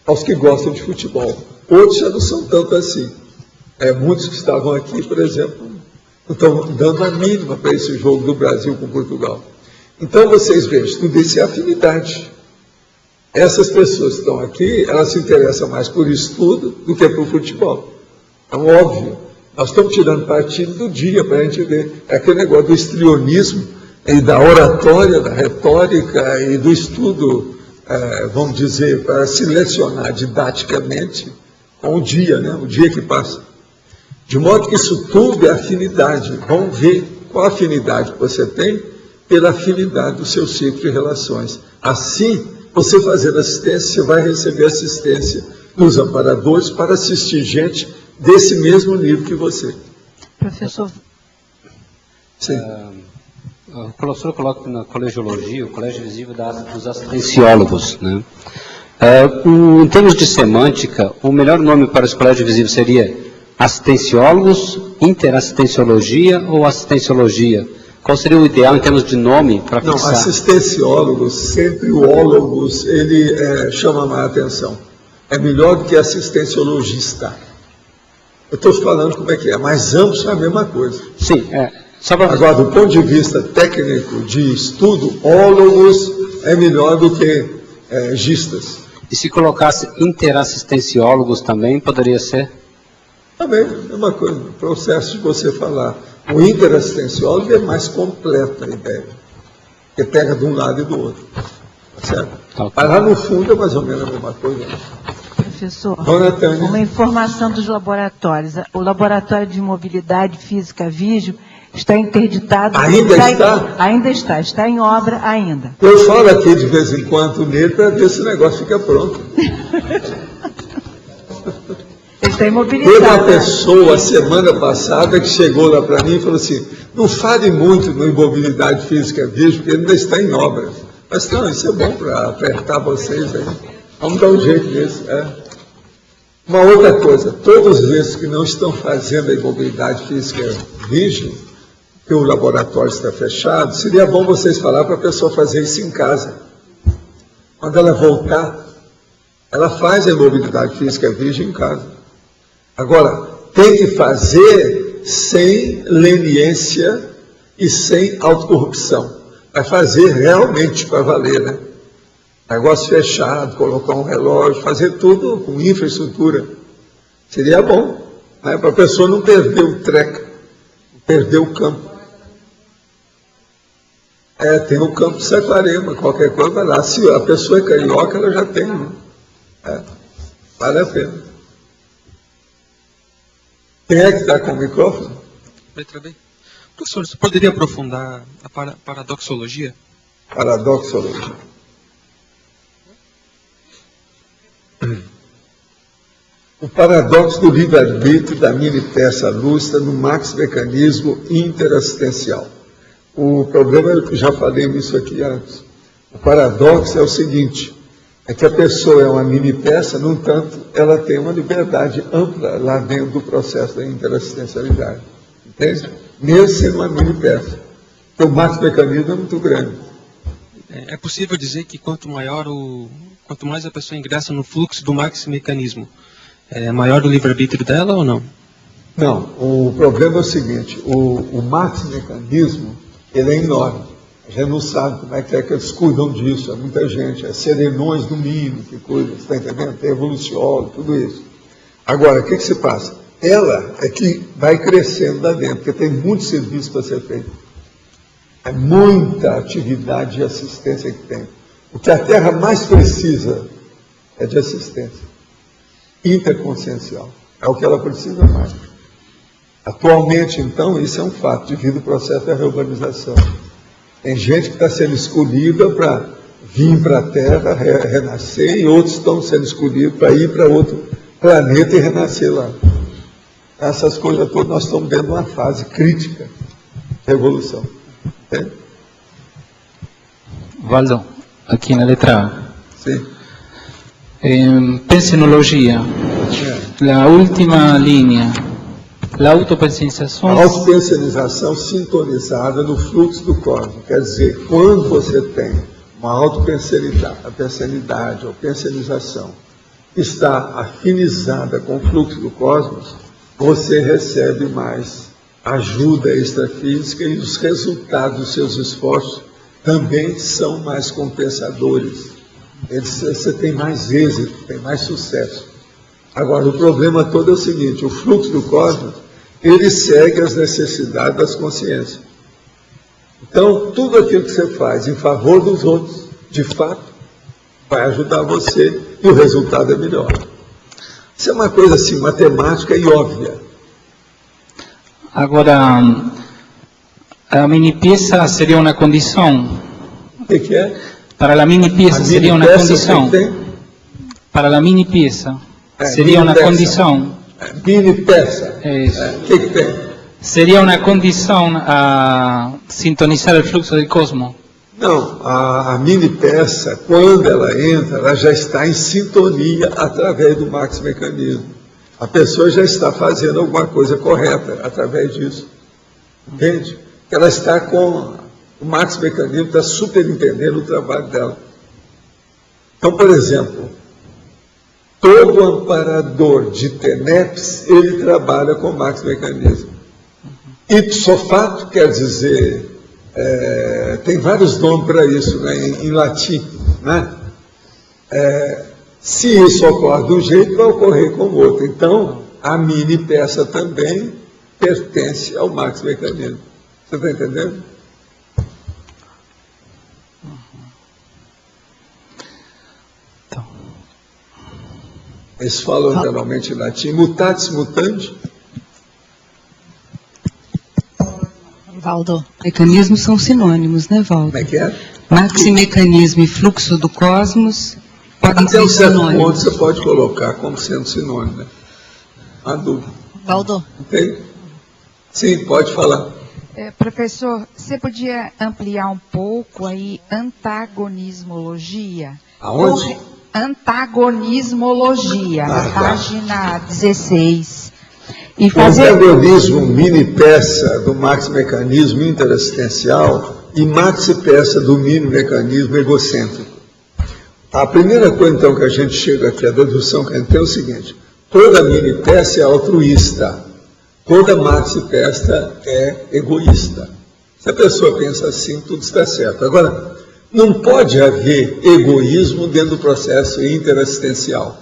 aos que gostam de futebol. Outros já não são tanto assim. Muitos que estavam aqui, por exemplo, não estão dando a mínima para esse jogo do Brasil com Portugal. Então, vocês vejam, tudo isso é afinidade. Essas pessoas que estão aqui, elas se interessam mais por estudo do que por futebol. Então, óbvio, nós estamos tirando partido do dia para a gente ver. É aquele negócio do histrionismo e da oratória, da retórica e do estudo, vamos dizer, para selecionar didaticamente com o dia, né? O dia que passa. De modo que isso tudo é afinidade. Vamos ver qual afinidade que você tem pela afinidade do seu ciclo de relações. Assim, você fazendo assistência, você vai receber assistência dos amparadores para assistir gente desse mesmo nível que você. Professor. Sim. O professor coloca na colegiologia, o colégio visível dos assistenciólogos, né? Em termos de semântica, o melhor nome para esse colégio visível seria assistenciólogos, interassistenciologia ou assistenciologia? Qual seria o ideal em termos de nome para fixar? Não, assistenciólogos, sempre o ólogos, ele chama mais atenção. É melhor do que assistenciologista. Eu estou falando como é que é, mas ambos são a mesma coisa. Sim, Agora, do ponto de vista técnico de estudo, ólogos é melhor do que gistas. E se colocasse interassistenciólogos também, poderia ser? Também, é uma coisa, o processo de você falar. O interassistenciólogo é mais completa a ideia, porque pega de um lado e do outro. Certo? Okay. Mas lá no fundo é mais ou menos a mesma coisa. Professor, Dona Tânia. uma informação dos laboratórios. O laboratório de mobilidade física Vígio está interditado. Ainda está? Ainda está em obra ainda. Eu falo aqui de vez em quando nele para ver se o negócio fica pronto. Ele está imobilizado. Teve uma pessoa, semana passada, que chegou lá para mim e falou assim: não fale muito no imobilidade física Vígio, porque ele ainda está em obra. Mas não, isso é bom para apertar vocês aí. Vamos dar um jeito nisso. Uma outra coisa, todos esses que não estão fazendo a imobilidade física Vígio, que o laboratório está fechado, seria bom vocês falar para a pessoa fazer isso em casa. Quando ela voltar, ela faz a imobilidade física Vígio em casa. Agora, tem que fazer sem leniência e sem autocorrupção. Vai fazer realmente para valer, né? Negócio fechado, colocar um relógio, fazer tudo com infraestrutura. Seria bom, né? Para a pessoa não perder o treco, perder o campo. Tem o campo de Saquarema, qualquer coisa vai lá. Se a pessoa é carioca, ela já tem, né? Vale a pena. Quem é que está com o microfone? Letra B. Professor, você poderia aprofundar a paradoxologia? Paradoxologia. O paradoxo do livre-arbítrio da mini-peça lúcida no maxi-mecanismo interassistencial. O problema, eu já falei nisso aqui antes, o paradoxo é o seguinte, é que a pessoa é uma mini-peça, no entanto, ela tem uma liberdade ampla lá dentro do processo da interassistencialidade. Entende? Mesmo sendo uma mini-peça. Então, o maxi-mecanismo é muito grande. É possível dizer que quanto mais a pessoa ingressa no fluxo do maxi-mecanismo, é maior o livre-arbítrio dela ou não? Não, o problema é o seguinte, o maxi-mecanismo, ele é enorme. A gente não sabe como é que eles cuidam disso, é muita gente, é serenões no mínimo, que coisa, você está entendendo? Tem evoluciólogo, tudo isso. Agora, o que se passa? Ela é que vai crescendo lá dentro, porque tem muito serviço para ser feito. É muita atividade de assistência que tem. O que a Terra mais precisa é de assistência interconsciencial. É o que ela precisa mais. Atualmente, então, isso é um fato, devido ao processo da reurbanização. Tem gente que está sendo escolhida para vir para a Terra, renascer, e outros estão sendo escolhidos para ir para outro planeta e renascer lá. Essas coisas todas nós estamos vendo uma fase crítica de evolução. Entende? Valdo, aqui na letra A. Sim. Pensinologia, la última linha, la autopensionização. A autopensionização sintonizada no fluxo do cosmos. Quer dizer, quando você tem uma autopensionidade ou pensionização está afinizada com o fluxo do cosmos, você recebe mais ajuda extrafísica e os resultados dos seus esforços também são mais compensadores. Você tem mais êxito, tem mais sucesso. Agora, o problema todo é o seguinte, o fluxo do cosmos, ele segue as necessidades das consciências. Então, tudo aquilo que você faz em favor dos outros, de fato, vai ajudar você e o resultado é melhor. Isso é uma coisa assim, matemática e óbvia. Agora, a mini-peça seria uma condição? O que é? Para a mini-peça seria uma condição? Para a mini-peça seria uma condição? Mini-peça. É isso. O que tem? Seria uma condição a sintonizar o fluxo do cosmos? Não, a mini-peça, quando ela entra, ela já está em sintonia através do maxi-mecanismo. A pessoa já está fazendo alguma coisa correta através disso. Entende? Ela está com o maxi-mecanismo, está superintendendo o trabalho dela. Então, por exemplo, todo amparador de TENEPS, ele trabalha com o maxi-mecanismo. Ipso facto quer dizer, tem vários nomes para isso, né, em latim, né? Se isso ocorre de um jeito, vai ocorrer com o outro. Então, a mini-peça também pertence ao maxi-mecanismo. Você está entendendo? Então. Eles falam geralmente em latim, mutatis mutandi. Valdo. Mecanismos são sinônimos, né, Valdo? Como é que é? Maximecanismo e fluxo do cosmos podem Até ser um certo ponto sinônimos. você pode colocar como sendo sinônimo, né? Uma dúvida. Valdo. Entende? Sim, pode falar. Professor, você podia ampliar um pouco aí antagonismologia? Aonde? Antagonismologia, na tá. página 16. E O fazer... antagonismo mini-peça do maxi-mecanismo interassistencial e maxi-peça do mini-mecanismo egocêntrico. A primeira coisa, então, que a gente chega aqui, a dedução que a gente tem é o seguinte, toda mini-peça é altruísta, toda maxi-peça é egoísta. Se a pessoa pensa assim, tudo está certo. Agora, não pode haver egoísmo dentro do processo interassistencial.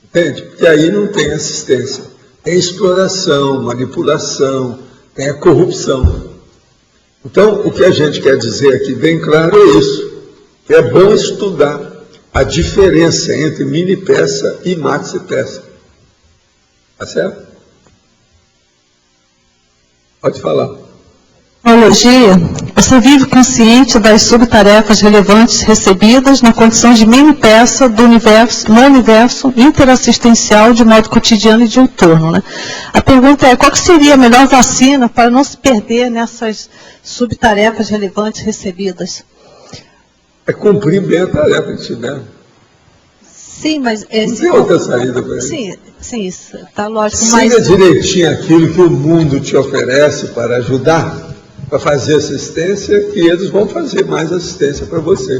Entende? Porque aí não tem assistência. Tem exploração, manipulação, tem a corrupção. Então, o que a gente quer dizer aqui bem claro é isso. Que é bom estudar a diferença entre mini-peça e maxi-peça. Tá certo? Pode falar. Analogia, Você vive consciente das subtarefas relevantes recebidas na condição de mini peça no universo interassistencial de modo cotidiano e diuturno, né? A pergunta é, qual que seria a melhor vacina para não se perder nessas subtarefas relevantes recebidas? É cumprir bem a tarefa que tiver. Sim, mas... Não tem outra saída para isso. Sim, isso está lógico, Siga direitinho aquilo que o mundo te oferece para ajudar, para fazer assistência, e eles vão fazer mais assistência para você.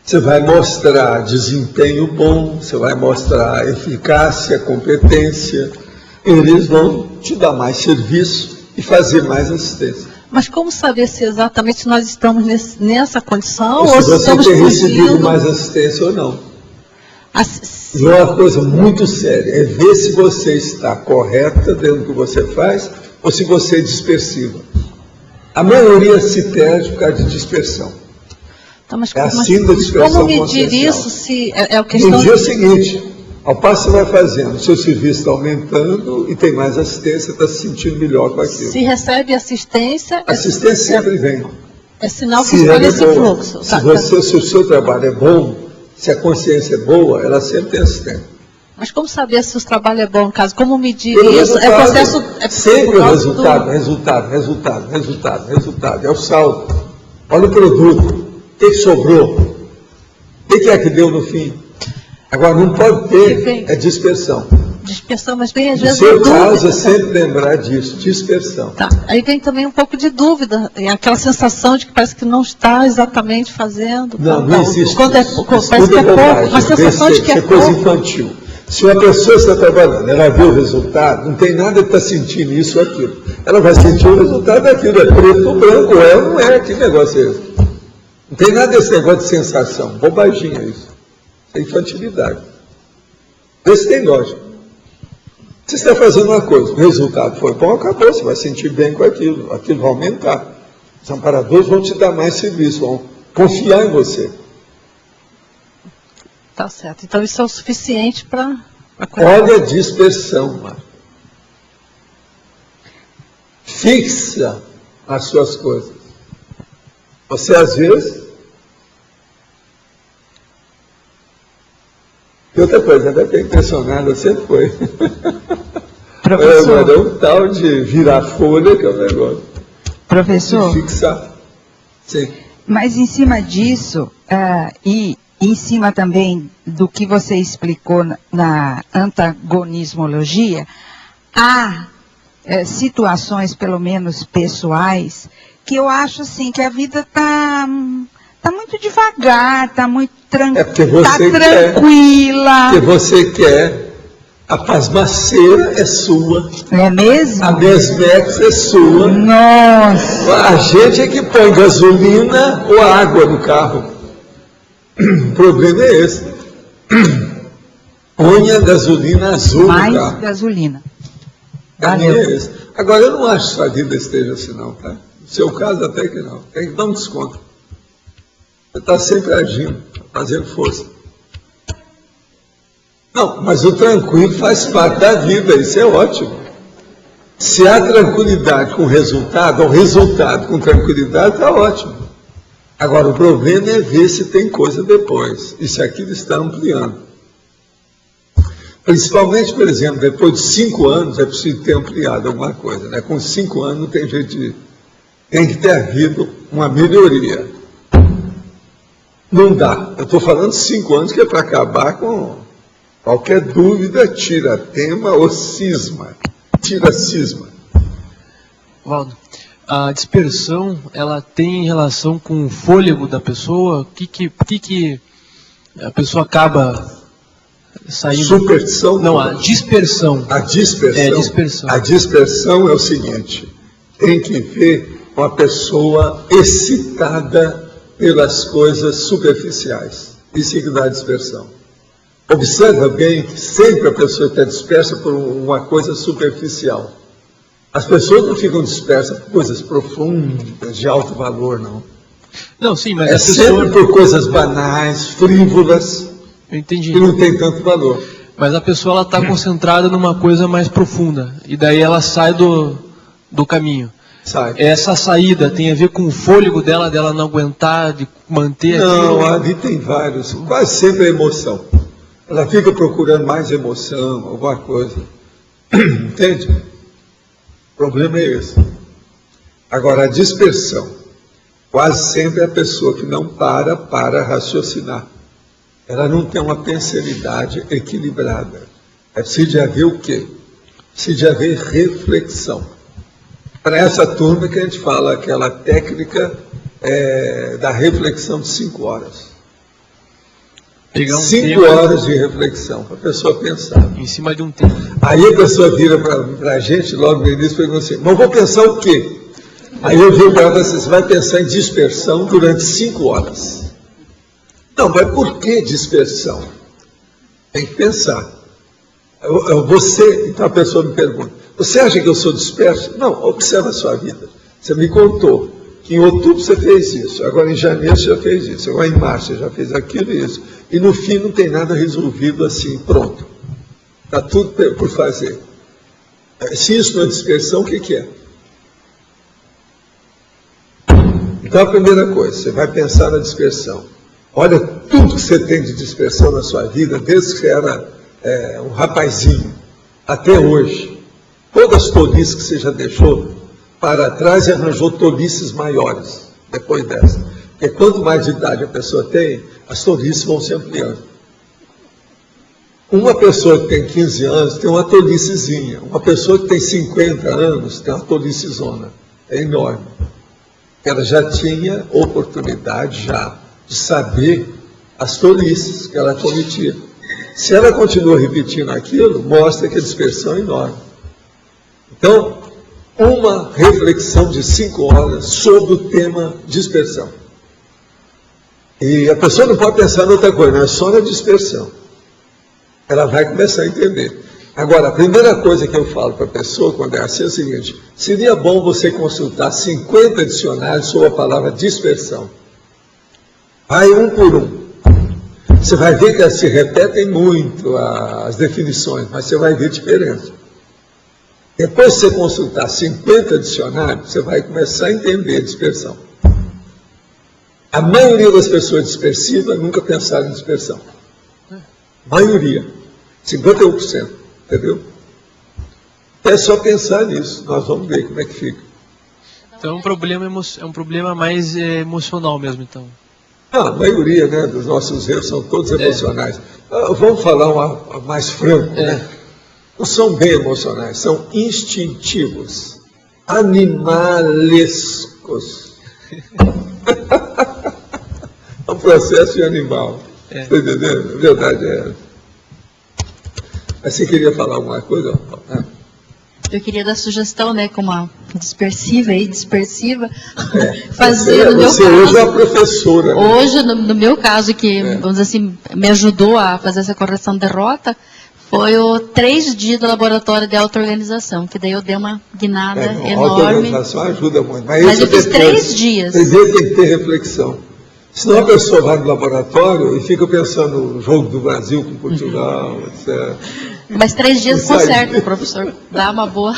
Você vai mostrar desempenho bom, você vai mostrar eficácia, competência, eles vão te dar mais serviço e fazer mais assistência. Mas como saber se exatamente nós estamos nessa condição ou se você tem recebido mais assistência ou não? E uma coisa muito séria é ver se você está correta dentro do que você faz ou se você é dispersiva. A maioria se perde por causa de dispersão. Tá, mas é assim da dispersão como medir isso se é o que medir é o seguinte, ao passo que você vai fazendo, o seu serviço está aumentando e tem mais assistência, está se sentindo melhor com aquilo. Se recebe assistência... Assistência sempre vem. É sinal que escolhe esse fluxo. Se o seu trabalho é bom, se a consciência é boa, ela sempre tem assistência. Mas como saber se o trabalho é bom, no caso? Como medir isso? É processo... Sempre o resultado. É o saldo. Olha o produto. O que sobrou? O que é que deu no fim? Agora, não pode ter dispersão. Dispersão, mas bem às vezes... No seu caso, é sempre lembrar disso, dispersão. Tá. Aí vem também um pouco de dúvida, aquela sensação de que parece que não está exatamente fazendo. Não existe. Quando parece que é pouco, uma sensação de que é coisa infantil. Se uma pessoa está trabalhando, ela vê o resultado, não tem nada que está sentindo isso ou aquilo. Ela vai sentir o resultado daquilo, é preto ou branco, é ou não é, que negócio é esse? Não tem nada desse negócio de sensação, bobaginha isso. É infantilidade. Esse tem lógica. Você está fazendo uma coisa, o resultado foi bom, acabou, você vai sentir bem com aquilo vai aumentar. Os amparadores vão te dar mais serviço, vão confiar em você. Tá certo, então isso é o suficiente para... Olha a dispersão, Marco. Fixa as suas coisas. Você, às vezes... E outra coisa, até que impressionado, você foi. Professor. É um tal de virar folha que é um negócio. Professor. De fixar. Sim. Mas em cima disso, e em cima também do que você explicou na antagonismologia, há situações, pelo menos pessoais, que eu acho assim, que a vida está muito devagar, está muito tranquila. Porque você quer. A pasmaceira é sua. É mesmo? A Mesmex é sua. Nossa! A gente é que põe gasolina ou água no carro. O problema é esse. Põe a gasolina azul mais no carro. Mais gasolina. Valeu. É esse. Agora, eu não acho que sua vida esteja assim, não, tá? No seu caso, até que não. Tem que dar um desconto. Você está sempre agindo, fazendo força. Não, mas o tranquilo faz parte da vida, isso é ótimo. Se há tranquilidade com resultado, ou resultado com tranquilidade, está ótimo. Agora, o problema é ver se tem coisa depois, e se aquilo está ampliando. Principalmente, por exemplo, depois de 5 anos, é preciso ter ampliado alguma coisa, né? Com 5 anos não tem jeito de... Tem que ter havido uma melhoria. Não dá. Eu estou falando 5 anos que é para acabar com... Qualquer dúvida, tira tema ou cisma. Tira cisma. Valdo, a dispersão, ela tem relação com o fôlego da pessoa? O que a pessoa acaba saindo? Superstição? Não, a dispersão. A dispersão? É, dispersão. A dispersão é o seguinte, tem que ver uma pessoa excitada pelas coisas superficiais. Isso é que dá dispersão. Observa bem que sempre a pessoa está dispersa por uma coisa superficial. As pessoas não ficam dispersas por coisas profundas, de alto valor, não. Não, sim, mas a pessoa... sempre por coisas banais, frívolas, eu entendi. Que não tem tanto valor. Mas a pessoa está concentrada numa coisa mais profunda, e daí ela sai do caminho. essa saída tem a ver com o fôlego dela não aguentar, de manter Não, aquilo? ali tem vários, quase sempre é emoção. Ela fica procurando mais emoção, alguma coisa. Entende? O problema é esse. Agora, a dispersão. Quase sempre é a pessoa que não para raciocinar. Ela não tem uma pensalidade equilibrada. É preciso de haver o quê? Precisa de haver reflexão. Para essa turma que a gente fala aquela técnica da reflexão de 5 horas. 5 horas de reflexão, para a pessoa pensar. Em cima de um tema. Aí a pessoa vira para a gente, logo no início, e pergunta assim, mas vou pensar o quê? Aí eu digo para ela assim, você vai pensar em dispersão durante 5 horas. Não, mas por que dispersão? Tem que pensar. Então a pessoa me pergunta, você acha que eu sou disperso? Não, observa a sua vida. Você me contou que em outubro você fez isso, agora em janeiro você já fez isso, agora em março você já fez aquilo e isso. E no fim não tem nada resolvido assim, pronto. Está tudo por fazer. Se isso não é dispersão, o que é? Então a primeira coisa, você vai pensar na dispersão. Olha tudo que você tem de dispersão na sua vida, desde que você era um rapazinho, até hoje. Todas as tolices que você já deixou para trás e arranjou tolices maiores, depois dessa. Porque quanto mais de idade a pessoa tem, as tolices vão se ampliando. Uma pessoa que tem 15 anos tem uma tolicezinha. Uma pessoa que tem 50 anos tem uma tolicezona. É enorme. Ela já tinha oportunidade de saber as tolices que ela cometia. Se ela continua repetindo aquilo, mostra que a dispersão é enorme. Então, uma reflexão de 5 horas sobre o tema dispersão. E a pessoa não pode pensar em outra coisa, não é só na dispersão. Ela vai começar a entender. Agora, a primeira coisa que eu falo para a pessoa, quando é assim, é o seguinte, seria bom você consultar 50 dicionários sobre a palavra dispersão. Vai um por um. Você vai ver que elas se repetem muito, as definições, mas você vai ver diferença. Depois que você consultar 50 dicionários, você vai começar a entender a dispersão. A maioria das pessoas dispersivas nunca pensaram em dispersão. Maioria. 51%. Entendeu? É só pensar nisso. Nós vamos ver como é que fica. Então é um problema mais emocional mesmo, então. A maioria, né, dos nossos erros são todos emocionais. Vamos falar mais franco, né? Não são bem emocionais, são instintivos, animalescos. É um processo de animal. Está entendendo? A verdade é essa. Mas você queria falar alguma coisa? Eu queria dar sugestão, né, como a dispersiva, fazer no meu caso. Você hoje é a professora. Né? Hoje, no meu caso, que, vamos dizer assim, me ajudou a fazer essa correção de rota, foi o 3 dias do laboratório de auto-organização, que daí eu dei uma guinada enorme. A auto-organização ajuda muito. Mas eu fiz 3 dias. Primeiro tem que ter reflexão. Senão a pessoa vai no laboratório e fica pensando no jogo do Brasil com Portugal, etc. Mas 3 dias conserta, professor. Dá uma boa...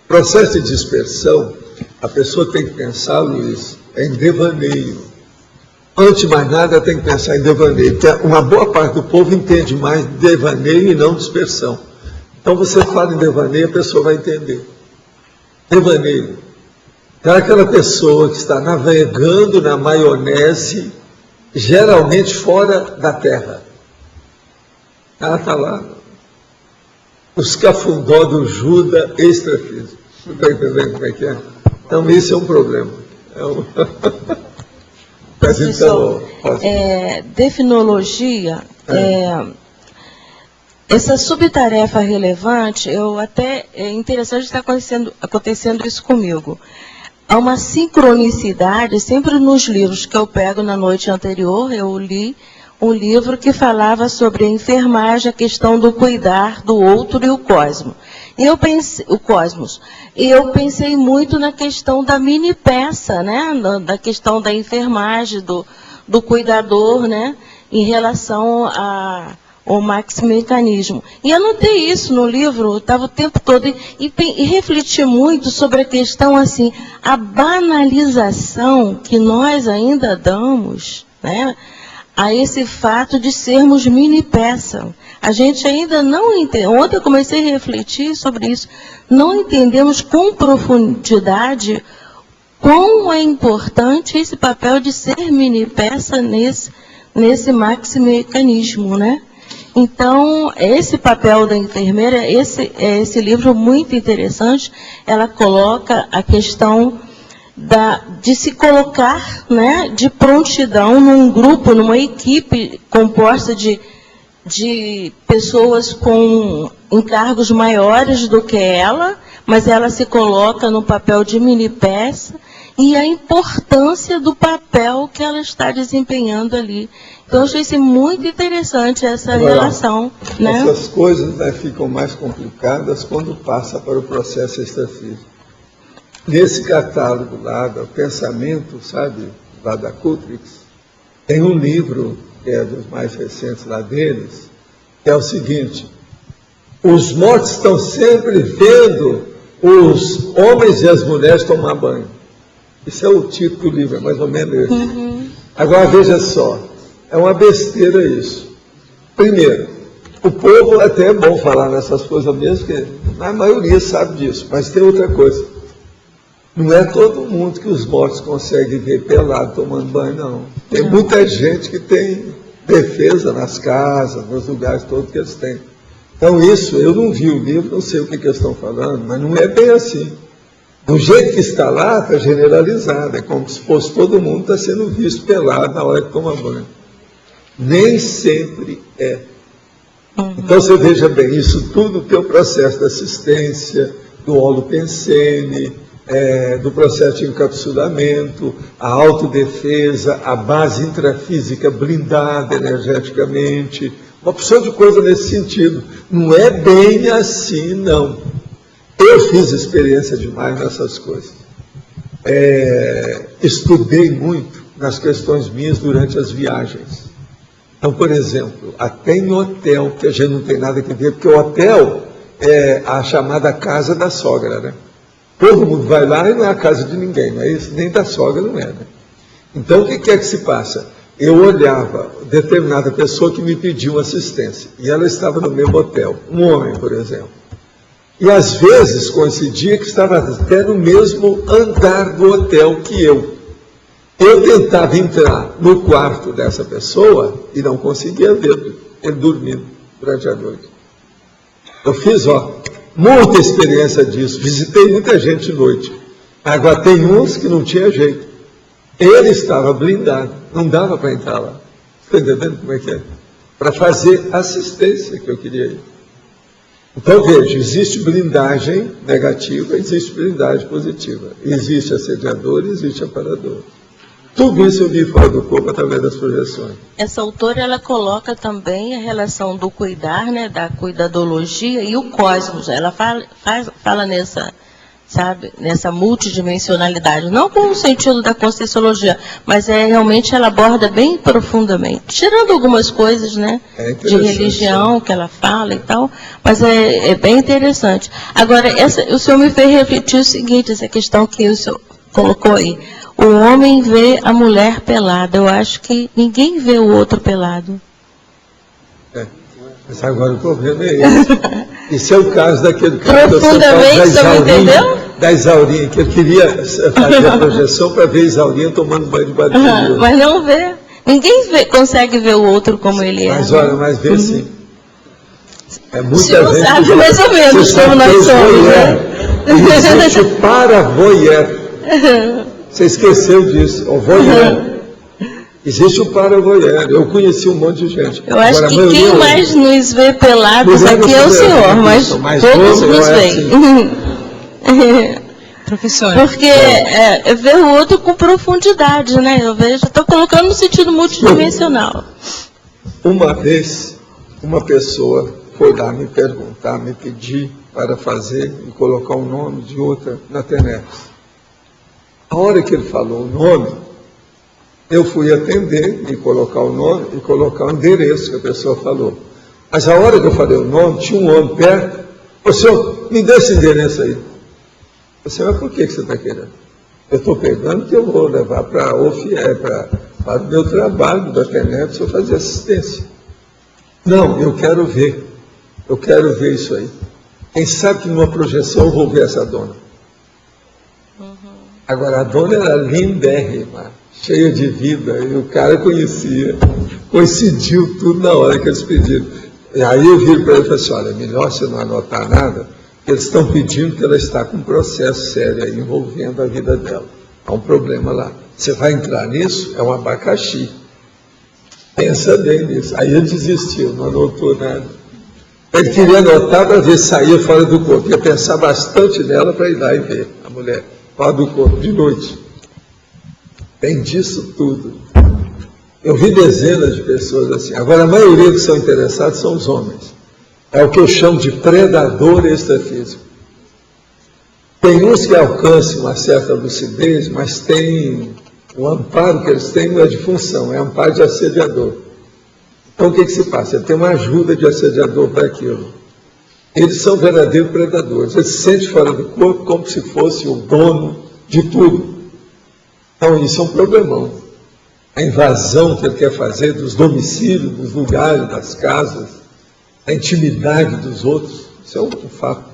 Processo de dispersão, a pessoa tem que pensar, Luiz, em devaneio. Antes de mais nada, tem que pensar em devaneio. Porque uma boa parte do povo entende mais devaneio e não dispersão. Então você fala em devaneio, a pessoa vai entender. Devaneio. Então aquela pessoa que está navegando na maionese, geralmente fora da terra. Ela está lá, o escafundó do Judas extrafísico. Você está entendendo como é que é? Então, isso é um problema. Mas então... Definologia, essa subtarefa relevante, é interessante estar acontecendo isso comigo. Há uma sincronicidade, sempre nos livros que eu pego na noite anterior, eu li um livro que falava sobre a enfermagem, a questão do cuidar do outro e o cosmos. E eu pensei muito na questão da mini peça, né? Da questão da enfermagem, do cuidador, né? Em relação o maximecanismo. E anotei isso no livro, estava o tempo todo, e refleti muito sobre a questão, assim, a banalização que nós ainda damos, né, a esse fato de sermos mini peça. A gente ainda não entende, ontem eu comecei a refletir sobre isso, não entendemos com profundidade quão é importante esse papel de ser mini peça nesse maximecanismo, né? Então, esse papel da enfermeira, esse livro muito interessante, ela coloca a questão de se colocar, né, de prontidão num grupo, numa equipe composta de pessoas com encargos maiores do que ela, mas ela se coloca no papel de mini peça e a importância do papel que ela está desempenhando ali. Então, eu achei isso muito interessante, essa relação. Né? Essas coisas, né, ficam mais complicadas quando passa para o processo extrafísico. Nesse catálogo lá, do pensamento, sabe, lá da Cutrix, tem um livro, que é dos mais recentes lá deles, que é o seguinte: os mortos estão sempre vendo os homens e as mulheres tomar banho. Isso é o título do livro, é mais ou menos esse. Uhum. Agora, veja só, é uma besteira isso. Primeiro, o povo, até é bom falar nessas coisas mesmo, porque a maioria sabe disso, mas tem outra coisa. Não é todo mundo que os mortos conseguem ver pelado tomando banho, não. Tem muita gente que tem defesa nas casas, nos lugares todos que eles têm. Então isso, eu não vi o livro, não sei o que eles estão falando, mas não é bem assim. Do jeito que está lá, está generalizado, é como se fosse todo mundo está sendo visto pelado na hora que toma banho. Nem sempre é. Então você veja bem, isso tudo tem o processo de assistência, do holopensene, do processo de encapsulamento, a autodefesa, a base intrafísica blindada energeticamente, uma opção de coisa nesse sentido. Não é bem assim, não. Eu fiz experiência demais nessas coisas. Estudei muito nas questões minhas durante as viagens. Então, por exemplo, até em hotel, que a gente não tem nada que ver, porque o hotel é a chamada casa da sogra, né? Todo mundo vai lá e não é a casa de ninguém, não é isso? Nem da sogra não é, né? Então, o que é que se passa? Eu olhava determinada pessoa que me pediu assistência, e ela estava no mesmo hotel, um homem, por exemplo. E às vezes coincidia que estava até no mesmo andar do hotel que eu. Eu tentava entrar no quarto dessa pessoa e não conseguia ver ele dormindo durante a noite. Eu fiz, muita experiência disso, visitei muita gente de noite. Agora tem uns que não tinha jeito. Ele estava blindado, não dava para entrar lá. Está entendendo como é que é? Para fazer assistência que eu queria ir. Então veja, existe blindagem negativa, existe blindagem positiva. Existe assediador e existe amparador. Tudo isso eu vi fora do corpo através das projeções. Essa autora, ela coloca também a relação do cuidar, né, da cuidadologia e o cosmos. Ela fala nessa, sabe, nessa multidimensionalidade, não com o sentido da conscienciologia, mas realmente ela aborda bem profundamente, tirando algumas coisas, né, de religião que ela fala e tal, mas é bem interessante. Agora, o senhor me fez refletir o seguinte, essa questão que o senhor colocou aí. O homem vê a mulher pelada. Eu acho que ninguém vê o outro pelado. Mas agora o problema é esse. Esse é o caso daquele cara da Isaurinha, que eu queria fazer a projeção para ver Isaurinha tomando banho de bateria. Mas não vê. Ninguém consegue ver o outro como ele é. Mas olha, mas vê sim. É muita gente. Sabe mais ou menos como nós somos, né? Existe o para-voyeur. Você esqueceu disso, o voyeur. Existe o para-voyeur. Eu conheci um monte de gente. Eu acho que quem mais nos vê pelados aqui é o senhor, mas todos nos veem. Professora. Porque ver o outro com profundidade, né? Eu vejo, estou colocando no sentido multidimensional. Uma vez, uma pessoa foi lá me perguntar, me pedir para fazer e colocar o nome de outra na TENEPS. A hora que ele falou o nome, eu fui atender e colocar o nome e colocar o endereço que a pessoa falou. Mas a hora que eu falei o nome, tinha um homem perto. Ô senhor, me dê esse endereço aí. Eu disse, mas por que você está querendo? Eu estou pegando que eu vou levar para o OFIE, para o meu trabalho da TENEPS, eu fazer assistência. Não, eu quero ver isso aí. Quem sabe que numa projeção eu vou ver essa dona. Agora, a dona era lindérrima, cheia de vida, e o cara conhecia, coincidiu tudo na hora que eles pediram. E aí eu viro para ele e falei assim, olha, melhor você não anotar nada, porque eles estão pedindo que ela está com um processo sério aí, envolvendo a vida dela. Há um problema lá. Você vai entrar nisso? É um abacaxi. Pensa bem nisso. Aí ele desistiu, não anotou nada. Ele queria anotar para ver se saía fora do corpo. Ia pensar bastante nela para ir lá e ver a mulher fora do corpo, de noite. Tem disso tudo. Eu vi dezenas de pessoas assim. Agora, a maioria que são interessados são os homens. É o que eu chamo de predador extrafísico. Tem uns que alcançam uma certa lucidez, mas tem o amparo que eles têm não é de função, é amparo de assediador. Então, o que se passa? Ele tem uma ajuda de assediador para aquilo. Eles são verdadeiros predadores. Eles se sentem fora do corpo como se fosse o dono de tudo. Então, isso é um problemão. A invasão que ele quer fazer dos domicílios, dos lugares, das casas, a intimidade dos outros, isso é um fato.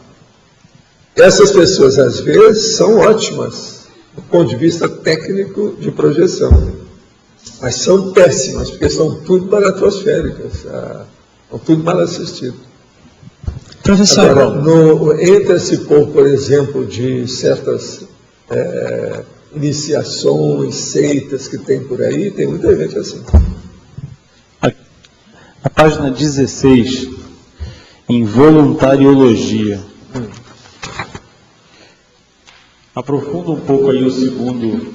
Essas pessoas, às vezes, são ótimas do ponto de vista técnico de projeção, mas são péssimas, porque são tudo baratosféricas, são tudo mal assistido. Professor. Agora, entre esse povo, por exemplo, de certas iniciações, seitas que tem por aí, tem muita gente assim. A página 16, em voluntariologia. Aprofunda um pouco aí o segundo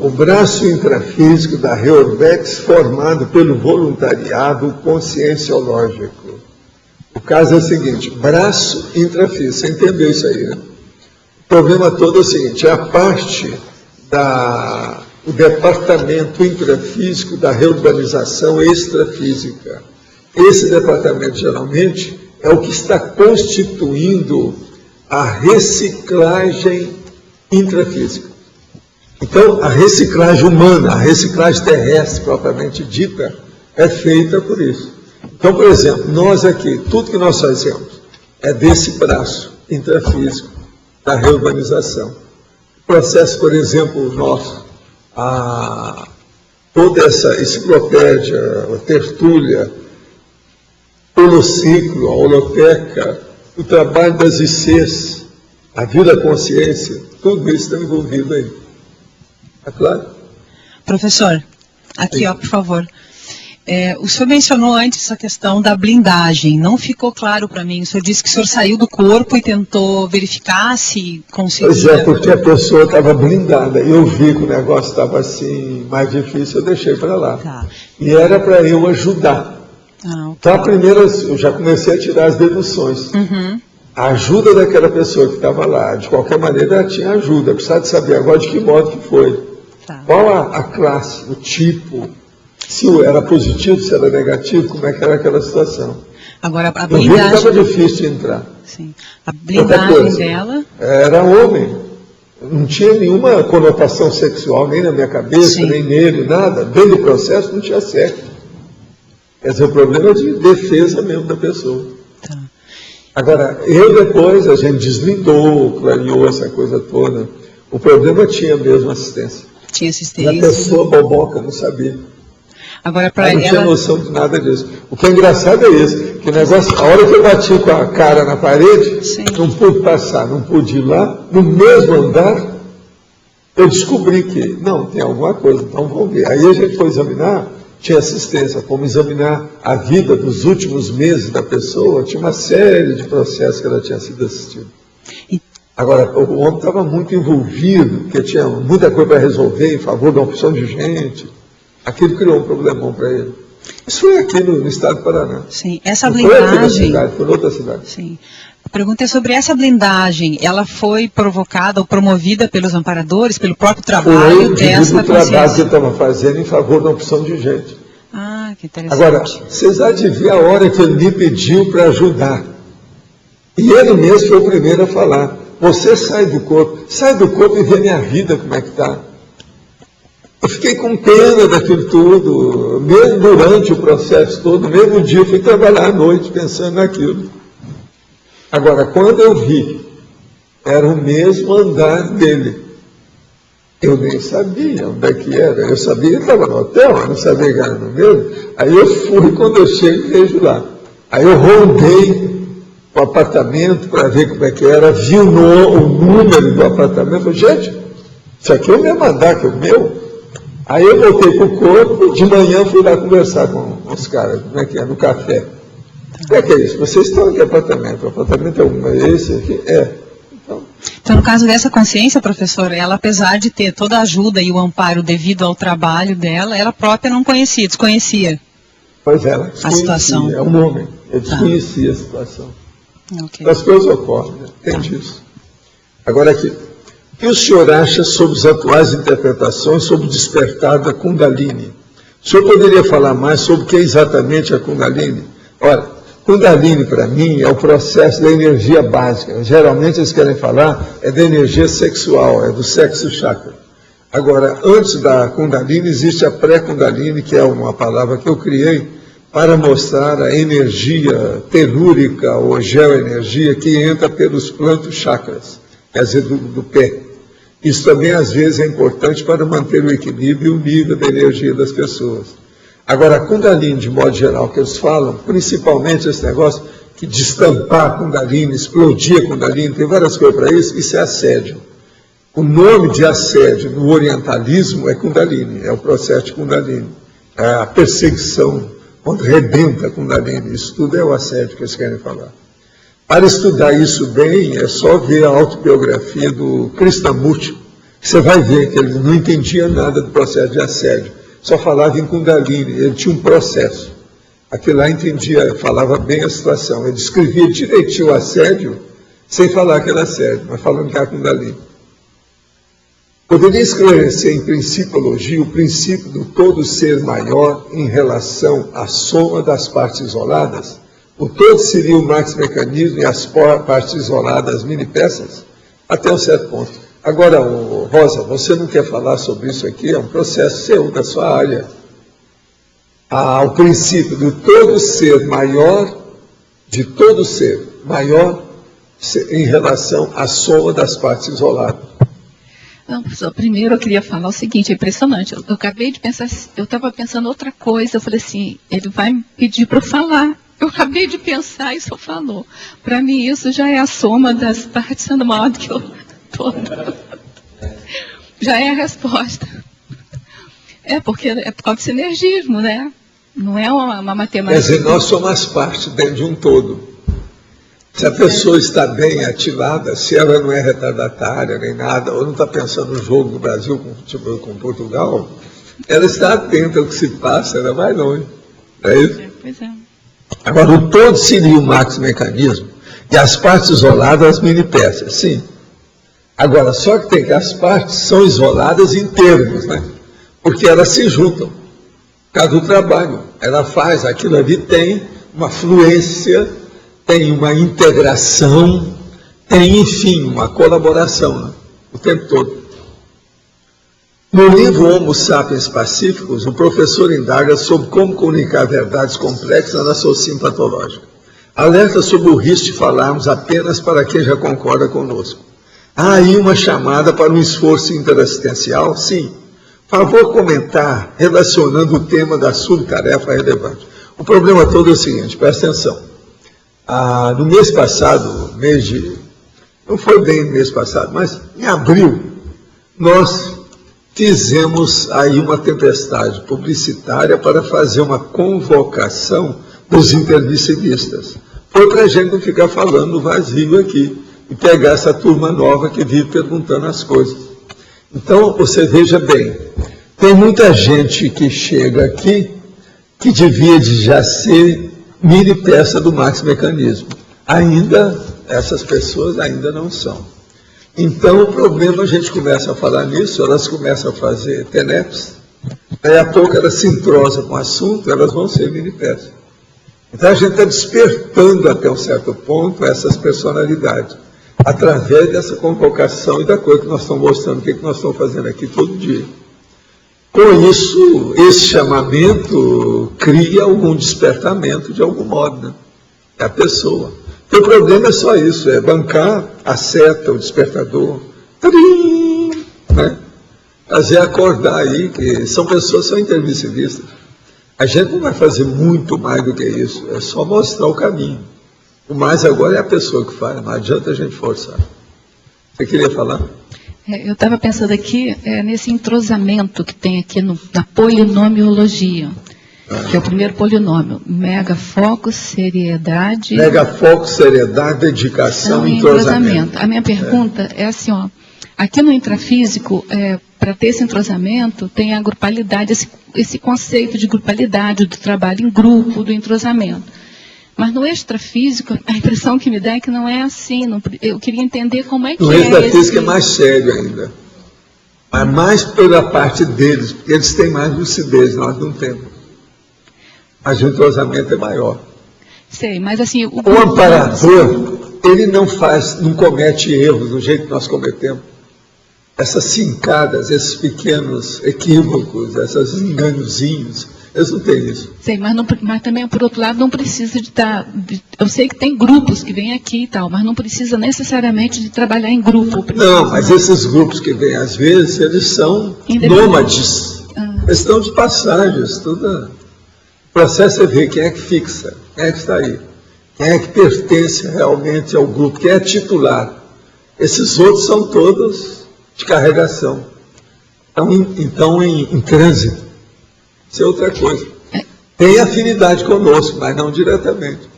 o braço intrafísico da Reorbex formado pelo voluntariado conscienciológico. O caso é o seguinte, braço intrafísico, você entendeu isso aí, né? O problema todo é o seguinte, é a parte o departamento intrafísico da reurbanização extrafísica. Esse departamento, geralmente, é o que está constituindo a reciclagem intrafísica. Então, a reciclagem humana, a reciclagem terrestre, propriamente dita, é feita por isso. Então, por exemplo, nós aqui, tudo que nós fazemos é desse braço intrafísico da reurbanização. O processo, por exemplo, nosso, toda essa enciclopédia, a tertúlia, o holociclo, a holoteca, o trabalho das ICs, a vida consciência, tudo isso está envolvido aí. É claro? Professor, aqui, ó, por favor. O senhor mencionou antes essa questão da blindagem. Não ficou claro para mim. O senhor disse que o senhor saiu do corpo e tentou verificar se conseguia... Pois é, porque a pessoa estava blindada. Eu vi que o negócio estava assim, mais difícil, eu deixei para lá. Tá. E era para eu ajudar. Então, a primeira, eu já comecei a tirar as deduções. Uhum. A ajuda daquela pessoa que estava lá, de qualquer maneira, ela tinha ajuda. Precisava de saber agora de que modo que foi. Tá. Qual a classe, o tipo, se era positivo, se era negativo, como é que era aquela situação. Agora, a blindagem... Eu vi que estava difícil de entrar. Sim. A blindagem dela... Era homem. Não tinha nenhuma conotação sexual, nem na minha cabeça, sim, nem nele, nada. Dentro do processo não tinha sexo. Quer dizer, o problema é de defesa mesmo da pessoa. Tá. Agora, depois, a gente deslindou, clareou essa coisa toda. O problema tinha mesmo assistência. Tinha assistência. E a pessoa boboca não sabia. Agora, para ela... não tinha noção de nada disso. O que é engraçado é isso, que o negócio, a hora que eu bati com a cara na parede, sim, não pude passar, não pude ir lá, no mesmo andar, eu descobri que, não, tem alguma coisa, então vamos ver. Aí a gente foi examinar, tinha assistência, fomos examinar a vida dos últimos meses da pessoa, tinha uma série de processos que ela tinha sido assistida. Agora, o homem estava muito envolvido, porque tinha muita coisa para resolver em favor de uma opção de gente. Aquilo criou um problemão para ele. Isso foi aqui no estado do Paraná. Sim, essa blindagem... Foi outra cidade. Sim. A pergunta é sobre essa blindagem. Ela foi provocada ou promovida pelos amparadores, pelo próprio trabalho dessa consciência? Foi o trabalho que eu estava fazendo em favor da opção de gente. Ah, que interessante. Agora, vocês há de ver a hora que ele me pediu para ajudar. E ele mesmo foi o primeiro a falar. Você sai do corpo e vê minha vida como é que está. Eu fiquei com pena daquilo tudo, mesmo durante o processo todo, no mesmo dia eu fui trabalhar à noite pensando naquilo. Agora, quando eu vi, era o mesmo andar dele. Eu nem sabia onde é que era. Eu sabia que estava no hotel, mas não sabia que era no mesmo. Aí eu fui, quando eu chego, vejo lá. Aí eu rondei o apartamento para ver como é que era, vi o número do apartamento. Falei, gente, isso aqui é o mesmo andar que o meu. Aí eu voltei para o corpo, de manhã fui lá conversar com os caras, como é que é, no café. Como é que é isso? Vocês estão em que apartamento? O apartamento é esse aqui? É. Então, no caso dessa consciência, professora, ela, apesar de ter toda a ajuda e o amparo devido ao trabalho dela, ela própria não conhecia, desconhecia. Pois é, ela a situação. É um homem, eu desconhecia a situação. Okay. As coisas ocorrem, né? Tem disso. Agora aqui, o que o senhor acha sobre as atuais interpretações sobre o despertar da Kundalini? O senhor poderia falar mais sobre o que é exatamente a Kundalini? Olha, Kundalini para mim é o processo da energia básica. Geralmente eles querem falar é da energia sexual, é do sexo chakra. Agora, antes da Kundalini existe a pré-Kundalini, que é uma palavra que eu criei para mostrar a energia telúrica ou geoenergia que entra pelos plantos chakras, quer dizer, do pé. Isso também, às vezes, é importante para manter o equilíbrio e o nível da energia das pessoas. Agora, a Kundalini, de modo geral, que eles falam, principalmente esse negócio que destampar a Kundalini, explodir a Kundalini, tem várias coisas para isso é assédio. O nome de assédio no orientalismo é Kundalini, é o processo de Kundalini, é a perseguição, quando rebenta a Kundalini, isso tudo é o assédio que eles querem falar. Para estudar isso bem, é só ver a autobiografia do Krishnamurti, você vai ver que ele não entendia nada do processo de assédio, só falava em Kundalini, ele tinha um processo. Aquele lá entendia, falava bem a situação, ele descrevia direitinho o assédio, sem falar que era assédio, mas falando que era Kundalini. Poderia esclarecer em Principiologia o princípio do todo ser maior em relação à soma das partes isoladas? O todo seria o maxi-mecanismo e as partes isoladas mini-peças? Até um certo ponto. Agora, Rosa, você não quer falar sobre isso aqui? É um processo seu, da sua área. O princípio do todo ser maior, de todo ser maior em relação à soma das partes isoladas. Não, professor, primeiro eu queria falar o seguinte, é impressionante, eu acabei de pensar, eu estava pensando outra coisa, eu falei assim, ele vai me pedir para eu falar, eu acabei de pensar e só falou. Para mim isso já é a soma das partes sendo maior do que eu toda. Já é a resposta. É porque é por causa do sinergismo, né? Não é uma matemática. Quer dizer, nós somos as partes dentro de um todo. Se a pessoa está bem ativada, se ela não é retardatária nem nada, ou não está pensando no jogo do Brasil com Portugal, ela está atenta ao que se passa, ela vai longe. Não é isso? Pois é. Agora, o todo seria o maxi-mecanismo e as partes isoladas, as mini-peças, sim. Agora, só que tem que as partes são isoladas em termos, né? Porque elas se juntam. Por causa do trabalho. Ela faz, aquilo ali tem uma fluência, tem uma integração, tem, enfim, uma colaboração, né? O tempo todo. No livro Homo Sapiens Pacíficos, o professor indaga sobre como comunicar verdades complexas na raciocínio patológico. Alerta sobre o risco de falarmos apenas para quem já concorda conosco. Há aí uma chamada para um esforço interassistencial? Sim. Favor comentar relacionando o tema da subtarefa relevante. O problema todo é o seguinte, presta atenção. No mês passado, não foi bem no mês passado, mas em abril, nós fizemos aí uma tempestade publicitária para fazer uma convocação dos intermissivistas. Foi para a gente não ficar falando no vazio aqui e pegar essa turma nova que vive perguntando as coisas. Então, você veja bem, tem muita gente que chega aqui que devia de já ser mini peça do maxi-mecanismo. Essas pessoas ainda não são. Então, o problema, a gente começa a falar nisso, elas começam a fazer TENEPs, Daí a pouco ela se entrosa com o assunto, elas vão ser mini-peças. Então a gente está despertando até um certo ponto essas personalidades, através dessa convocação e da coisa que nós estamos mostrando, o que nós estamos fazendo aqui todo dia. Com isso, esse chamamento cria algum despertamento de algum modo, né? É a pessoa. O problema é só isso, é bancar a seta, o despertador, trim, né? Fazer acordar aí, que são pessoas que são intermissivistas. A gente não vai fazer muito mais do que isso, é só mostrar o caminho. O mais agora é a pessoa que faz, não adianta a gente forçar. Você queria falar? Eu estava pensando aqui nesse entrosamento que tem aqui na polinomiologia, que é o primeiro polinômio. Mega foco, seriedade... Mega foco, seriedade, dedicação e entrosamento. A minha pergunta é assim, ó, aqui no intrafísico, para ter esse entrosamento, tem a grupalidade, esse conceito de grupalidade, do trabalho em grupo, do entrosamento. Mas no extrafísico, a impressão que me dá é que não é assim. Eu queria entender como é que no extrafísico é mais sério ainda. Mas mais pela parte deles, porque eles têm mais lucidez, nós não temos. Mas o entrosamento é maior. Sei, mas assim... O amparador, ele não comete erros do jeito que nós cometemos. Essas cincadas, esses pequenos equívocos, esses enganozinhos, eles não têm isso. Sei, mas também, por outro lado, não precisa de estar... Eu sei que tem grupos que vêm aqui e tal, mas não precisa necessariamente de trabalhar em grupo. Não, mas esses grupos que vêm, às vezes, eles são nômades. Eles estão de passagens, tudo. O processo é ver quem é que fixa, quem é que está aí, quem é que pertence realmente ao grupo, quem é titular. Esses outros são todos de carregação. Então em trânsito. Isso é outra coisa. Tem afinidade conosco, mas não diretamente.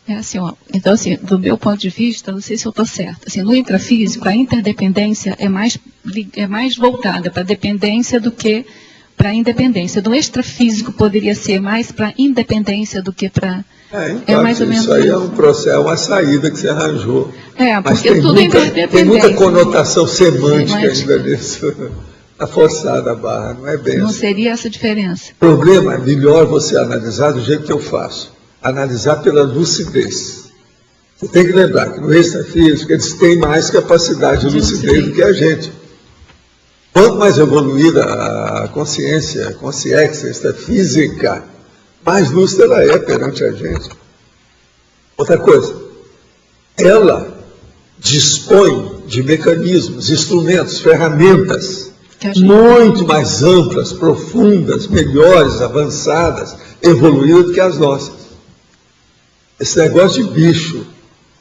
Assim, ó, então, assim, do meu ponto de vista, não sei se eu estou certa. Assim, no intrafísico, a interdependência é mais voltada para a dependência do que para a independência. No extrafísico poderia ser mais para a independência do que para... É mais ou menos isso aí é um processo, é uma saída que você arranjou. Mas porque tudo é interdependência. Tem muita conotação semântica ainda nisso. Está forçada a barra, não é bem Não assim. seria essa a diferença. O problema é melhor você analisar do jeito que eu faço. Analisar pela lucidez. Você tem que lembrar que no extrafísico eles têm mais capacidade de lucidez do que a gente. Quanto mais evoluída a consciência extrafísica, mais lúcida ela é perante a gente. Outra coisa, ela dispõe de mecanismos, instrumentos, ferramentas muito mais amplas, profundas, melhores, avançadas, evoluídas do que as nossas. Esse negócio de bicho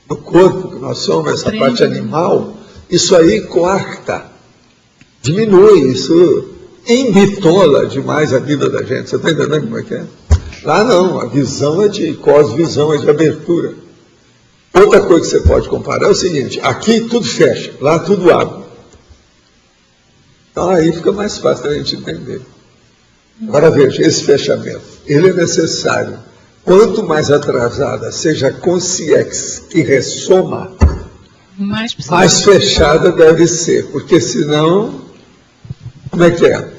no corpo que nós somos, essa parte animal, isso aí coarta, diminui, isso embitola demais a vida da gente. Você está entendendo como é que é? Lá não, a visão é de cosvisão, é de abertura. Outra coisa que você pode comparar é o seguinte, aqui tudo fecha, lá tudo abre. Então aí fica mais fácil a gente entender. Agora veja, esse fechamento, ele é necessário. Quanto mais atrasada seja a consciência que ressoma, mais fechada deve ser, porque senão, como é que é?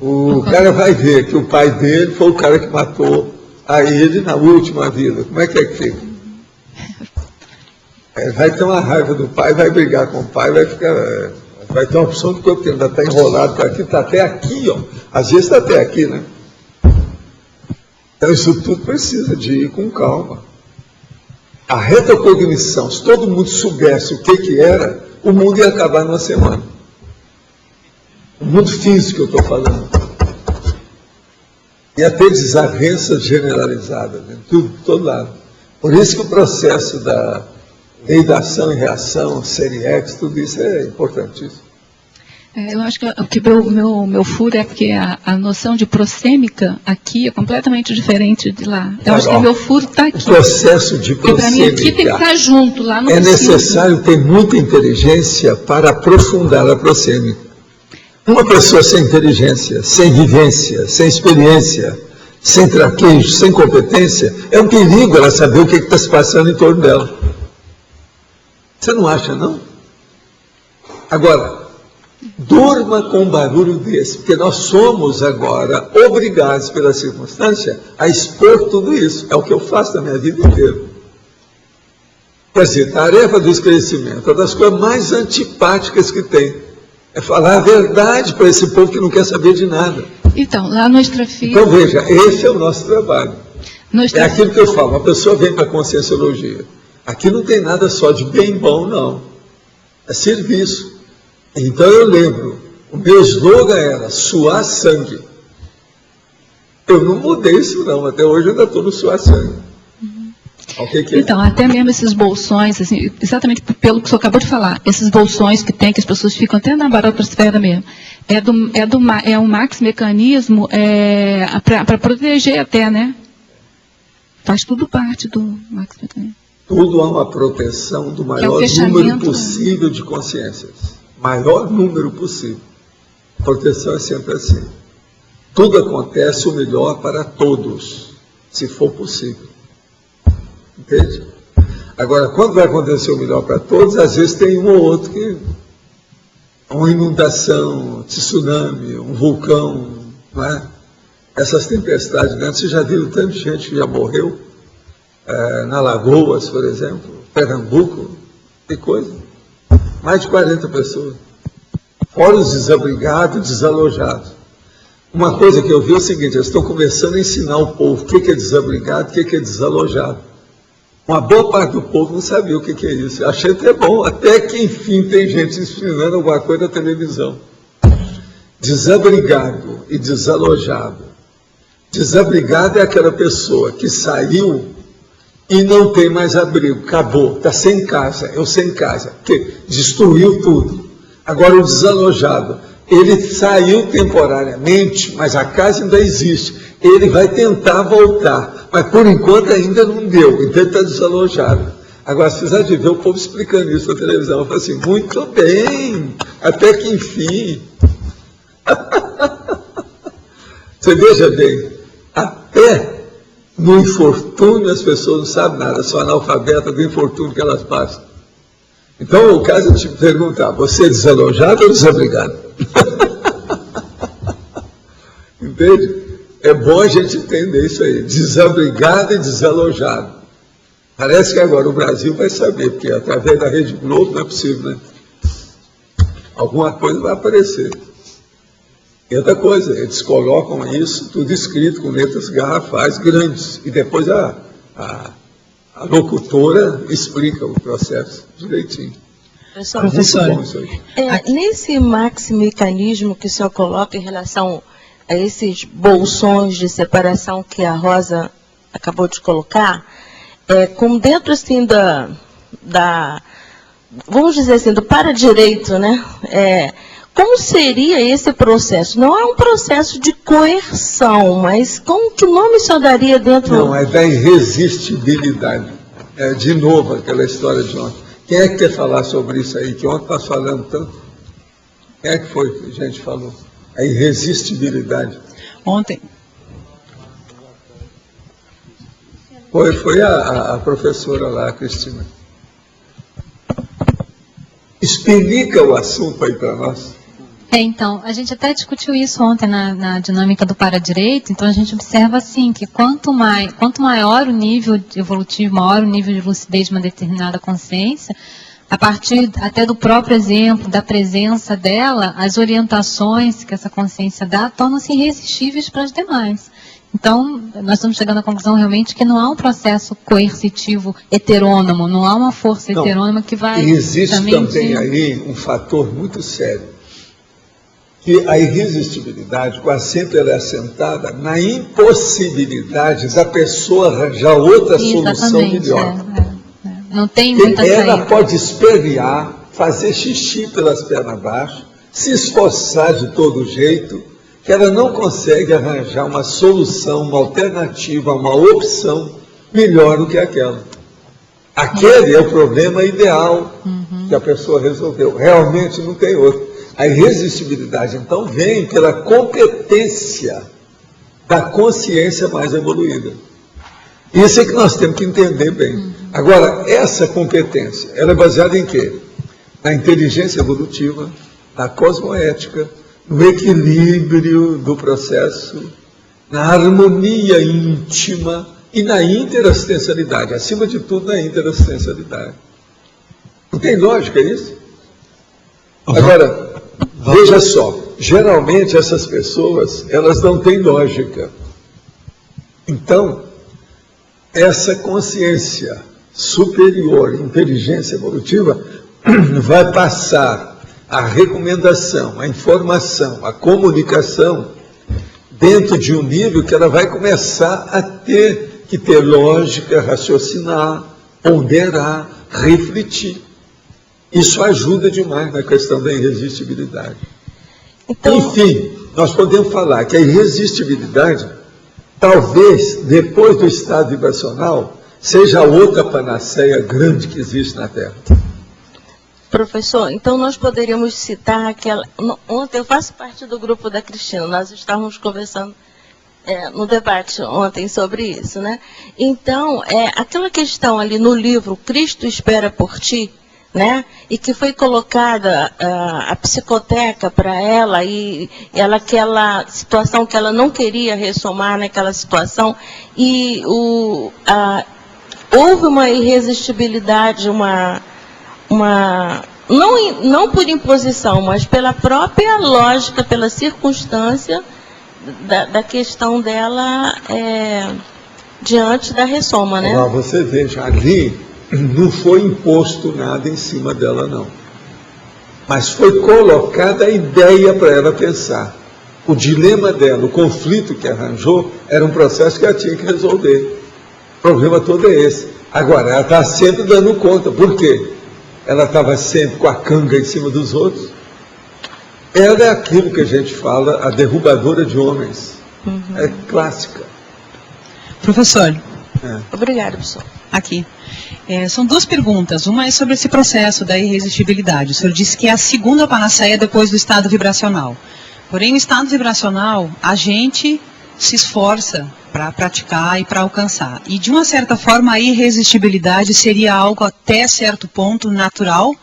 O cara vai ver que o pai dele foi o cara que matou a ele na última vida. Como é que fica? Vai ter uma raiva do pai, vai brigar com o pai, vai ter uma opção do corpo que ainda está enrolado para aqui, está até aqui, ó. Às vezes está até aqui, né? Então isso tudo precisa de ir com calma. A retrocognição, se todo mundo soubesse o que era, o mundo ia acabar numa semana. O mundo físico que eu estou falando. Ia ter desavenças generalizadas, né? Tudo, todo lado. Por isso que o processo da lei da ação e reação, série X, tudo isso é importantíssimo. Eu acho que o meu furo é porque a noção de prosêmica aqui é completamente diferente de lá. Eu acho que o meu furo está aqui. O processo de prosêmica. Porque para mim aqui tem que estar junto, lá no necessário ter muita inteligência para aprofundar a prosêmica. Uma pessoa sem inteligência, sem vivência, sem experiência, sem traquejo, sem competência, é um perigo ela saber o que está se passando em torno dela. Você não acha, não? Agora, Durma com um barulho desse, porque nós somos agora obrigados pela circunstância a expor tudo isso. É o que eu faço na minha vida inteira. Quer dizer, tarefa do esclarecimento é uma das coisas mais antipáticas que tem. É falar a verdade para esse povo que não quer saber de nada. Então, lá no Extrafísico... Então, veja, esse é o nosso trabalho. É aquilo que eu falo, uma pessoa vem para a conscienciologia. Aqui não tem nada só de bem bom, não. É serviço. Então, eu lembro, o meu slogan era suar sangue. Eu não mudei isso, não. Até hoje eu ainda estou no suar sangue. Então, até mesmo esses bolsões, assim, exatamente pelo que o senhor acabou de falar, esses bolsões que tem, que as pessoas ficam até na barotrosfera mesmo, é um max mecanismo para proteger até, né? Faz tudo parte do max mecanismo. Tudo há uma proteção do maior número possível de consciências. Maior número possível. A proteção é sempre assim. Tudo acontece o melhor para todos, se for possível. Entende? Agora, quando vai acontecer o melhor para todos, às vezes tem um ou outro que... Uma inundação, um tsunami, um vulcão, não é? Essas tempestades grandes, vocês já viram tanta gente que já morreu? Na Lagoas, por exemplo, Pernambuco, que coisa. Mais de 40 pessoas. Fora os desabrigados, desalojados. Uma coisa que eu vi é o seguinte, eles estão começando a ensinar o povo o que é desabrigado, o que é desalojado. Uma boa parte do povo não sabia o que é isso. Eu achei até bom, até que enfim tem gente ensinando alguma coisa na televisão. Desabrigado e desalojado. Desabrigado é aquela pessoa que saiu e não tem mais abrigo, acabou, está sem casa, eu sem casa, porque destruiu tudo. Agora o desalojado, ele saiu temporariamente, mas a casa ainda existe. Ele vai tentar voltar, mas por enquanto ainda não deu, então ele está desalojado. Agora, se vocês de ver o povo explicando isso na televisão, eu falo assim, muito bem, até que enfim. Você veja bem, até no infortúnio as pessoas não sabem nada, são analfabetas do infortúnio que elas passam. Então, o caso é te perguntar, você é desalojado ou desabrigado? Entende? É bom a gente entender isso aí, desabrigado e desalojado. Parece que agora o Brasil vai saber, porque através da Rede Globo não é possível, né? Alguma coisa vai aparecer. E outra coisa, eles colocam isso tudo escrito com letras garrafais grandes, e depois a locutora explica o processo direitinho. Professor, muito bom isso aí. Nesse mecanismo que o senhor coloca em relação a esses bolsões de separação que a Rosa acabou de colocar, como dentro assim vamos dizer assim, do para-direito, né? Como seria esse processo? Não é um processo de coerção, mas que nome o senhor daria dentro... Não, é da irresistibilidade. De novo, aquela história de ontem. Quem é que quer falar sobre isso aí, que ontem está falando tanto? Quem é que foi que a gente falou? A irresistibilidade. Ontem. Foi a professora lá, a Cristina. Explica o assunto aí para nós. Então, a gente até discutiu isso ontem na dinâmica do para-direito, então a gente observa assim, que quanto maior o nível evolutivo, maior o nível de lucidez de uma determinada consciência, a partir até do próprio exemplo, da presença dela, as orientações que essa consciência dá tornam-se irresistíveis para as demais. Então, nós estamos chegando à conclusão realmente que não há um processo coercitivo heterônomo, não há uma força heterônoma que vai... Existe também aí um fator muito sério, que a irresistibilidade quase sempre ela é assentada na impossibilidade da pessoa arranjar outra solução melhor. Não tem muita saída. Ela pode espernear, fazer xixi pelas pernas abaixo, se esforçar de todo jeito, que ela não consegue arranjar uma solução, uma alternativa, uma opção melhor do que aquela. Aquele é o problema ideal que a pessoa resolveu. Realmente não tem outro. A irresistibilidade, então, vem pela competência da consciência mais evoluída. Isso é que nós temos que entender bem. Agora, essa competência, ela é baseada em quê? Na inteligência evolutiva, na cosmoética, no equilíbrio do processo, na harmonia íntima e na interassistencialidade, acima de tudo na interassistencialidade. Não tem lógica isso? Agora, veja só, geralmente essas pessoas, elas não têm lógica. Então, essa consciência superior, inteligência evolutiva, vai passar a recomendação, a informação, a comunicação dentro de um nível que ela vai começar a ter que ter lógica, raciocinar, ponderar, refletir. Isso ajuda demais na questão da irresistibilidade. Então, enfim, nós podemos falar que a irresistibilidade, talvez, depois do estado vibracional, seja a outra panaceia grande que existe na Terra. Professor, então nós poderíamos citar aquela... Ontem eu faço parte do grupo da Cristina, nós estávamos conversando no debate ontem sobre isso, né? Então, aquela questão ali no livro Cristo Espera por Ti, né? E que foi colocada a psicoteca para ela, e ela, aquela situação que ela não queria ressomar naquela situação, e houve uma irresistibilidade, não por imposição, mas pela própria lógica, pela circunstância da questão dela diante da ressoma, né? Agora, você veja, ali não foi imposto nada em cima dela, não. Mas foi colocada a ideia para ela pensar. O dilema dela, o conflito que arranjou, era um processo que ela tinha que resolver. O problema todo é esse. Agora, ela está sempre dando conta. Por quê? Ela estava sempre com a canga em cima dos outros. Ela é aquilo que a gente fala, a derrubadora de homens. É clássica. Professor. Obrigada, professor. Aqui. São duas perguntas. Uma é sobre esse processo da irresistibilidade. O senhor disse que é a segunda panaceia depois do estado vibracional. Porém, o estado vibracional, a gente se esforça para praticar e para alcançar. E, de uma certa forma, a irresistibilidade seria algo até certo ponto natural,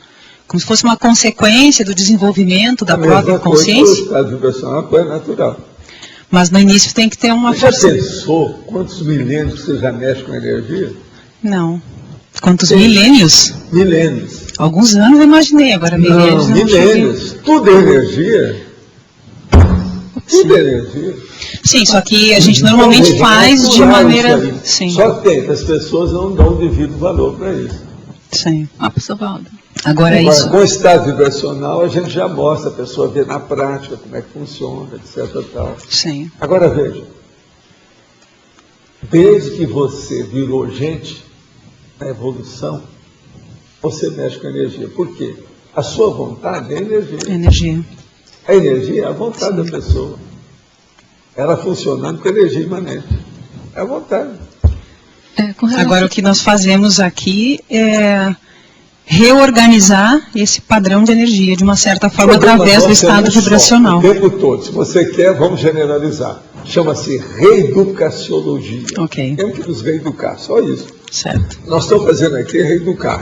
como se fosse uma consequência do desenvolvimento da própria consciência? O estado vibracional é natural. Mas no início tem que ter uma força. Você já pensou quantos milênios você já mexe com energia? Não. Quantos milênios? Milênios. Alguns anos eu imaginei, agora milênios não. Milênios. Tudo é energia. Tudo é energia. Sim, só que a gente normalmente faz de maneira... Sim. Só que as pessoas não dão o devido valor para isso. Sim. Professor Valdo. Agora isso. Com o estado vibracional, a gente já mostra, a pessoa vê na prática como é que funciona, etc. Tal. Sim. Agora veja, desde que você virou gente na evolução, você mexe com energia. Por quê? A sua vontade é energia. Energia. A energia é a vontade da pessoa. Ela funcionando com energia imanente. É a vontade. Agora, o que nós fazemos aqui é reorganizar esse padrão de energia, de uma certa forma, através do estado vibracional. O tempo todo. Se você quer, vamos generalizar. Chama-se reeducaciologia. Ok. Temos que nos reeducar, só isso. Certo. Nós estamos fazendo aqui reeducar.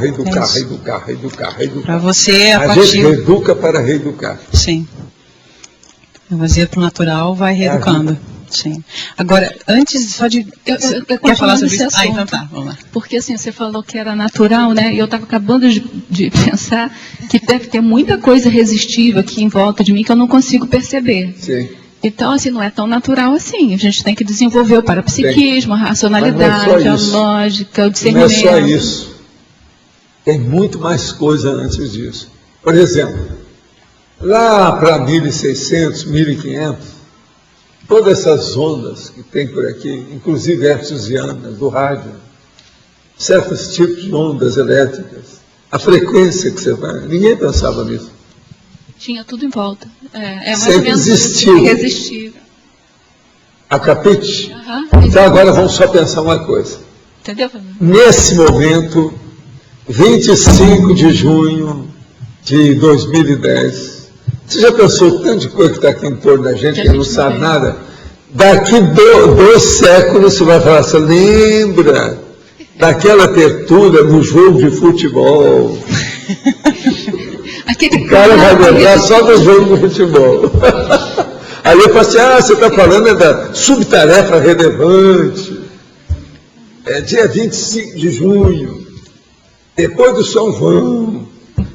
Para você, a gente reeduca para reeducar. Sim. Trazer para o natural, vai reeducando. Sim. Agora, antes só de... Quer falar sobre isso? Então tá, vamos lá. Porque assim, você falou que era natural, né? E eu estava acabando de pensar que deve ter muita coisa resistiva aqui em volta de mim que eu não consigo perceber. Sim. Então, assim, não é tão natural assim. A gente tem que desenvolver o parapsiquismo, a racionalidade, a lógica, o discernimento. Não é só isso. Tem muito mais coisa antes disso. Por exemplo, lá para 1600, 1500, todas essas ondas que tem por aqui, inclusive hertzianas, do rádio, certos tipos de ondas elétricas, a frequência que você vai, ninguém pensava nisso. Tinha tudo em volta. Mais sempre ou menos existiu. Irresistível. A capite? Então agora vamos só pensar uma coisa. Entendeu? Nesse momento, 25 de junho de 2010, você já pensou o tanto de coisa que está aqui em torno da gente, que não sabe nada? Daqui 2 séculos você vai falar, você lembra daquela abertura no jogo de futebol? O cara vai lembrar só do jogo do futebol. Aí eu falo assim, você está falando da subtarefa relevante. É dia 25 de junho, depois do São João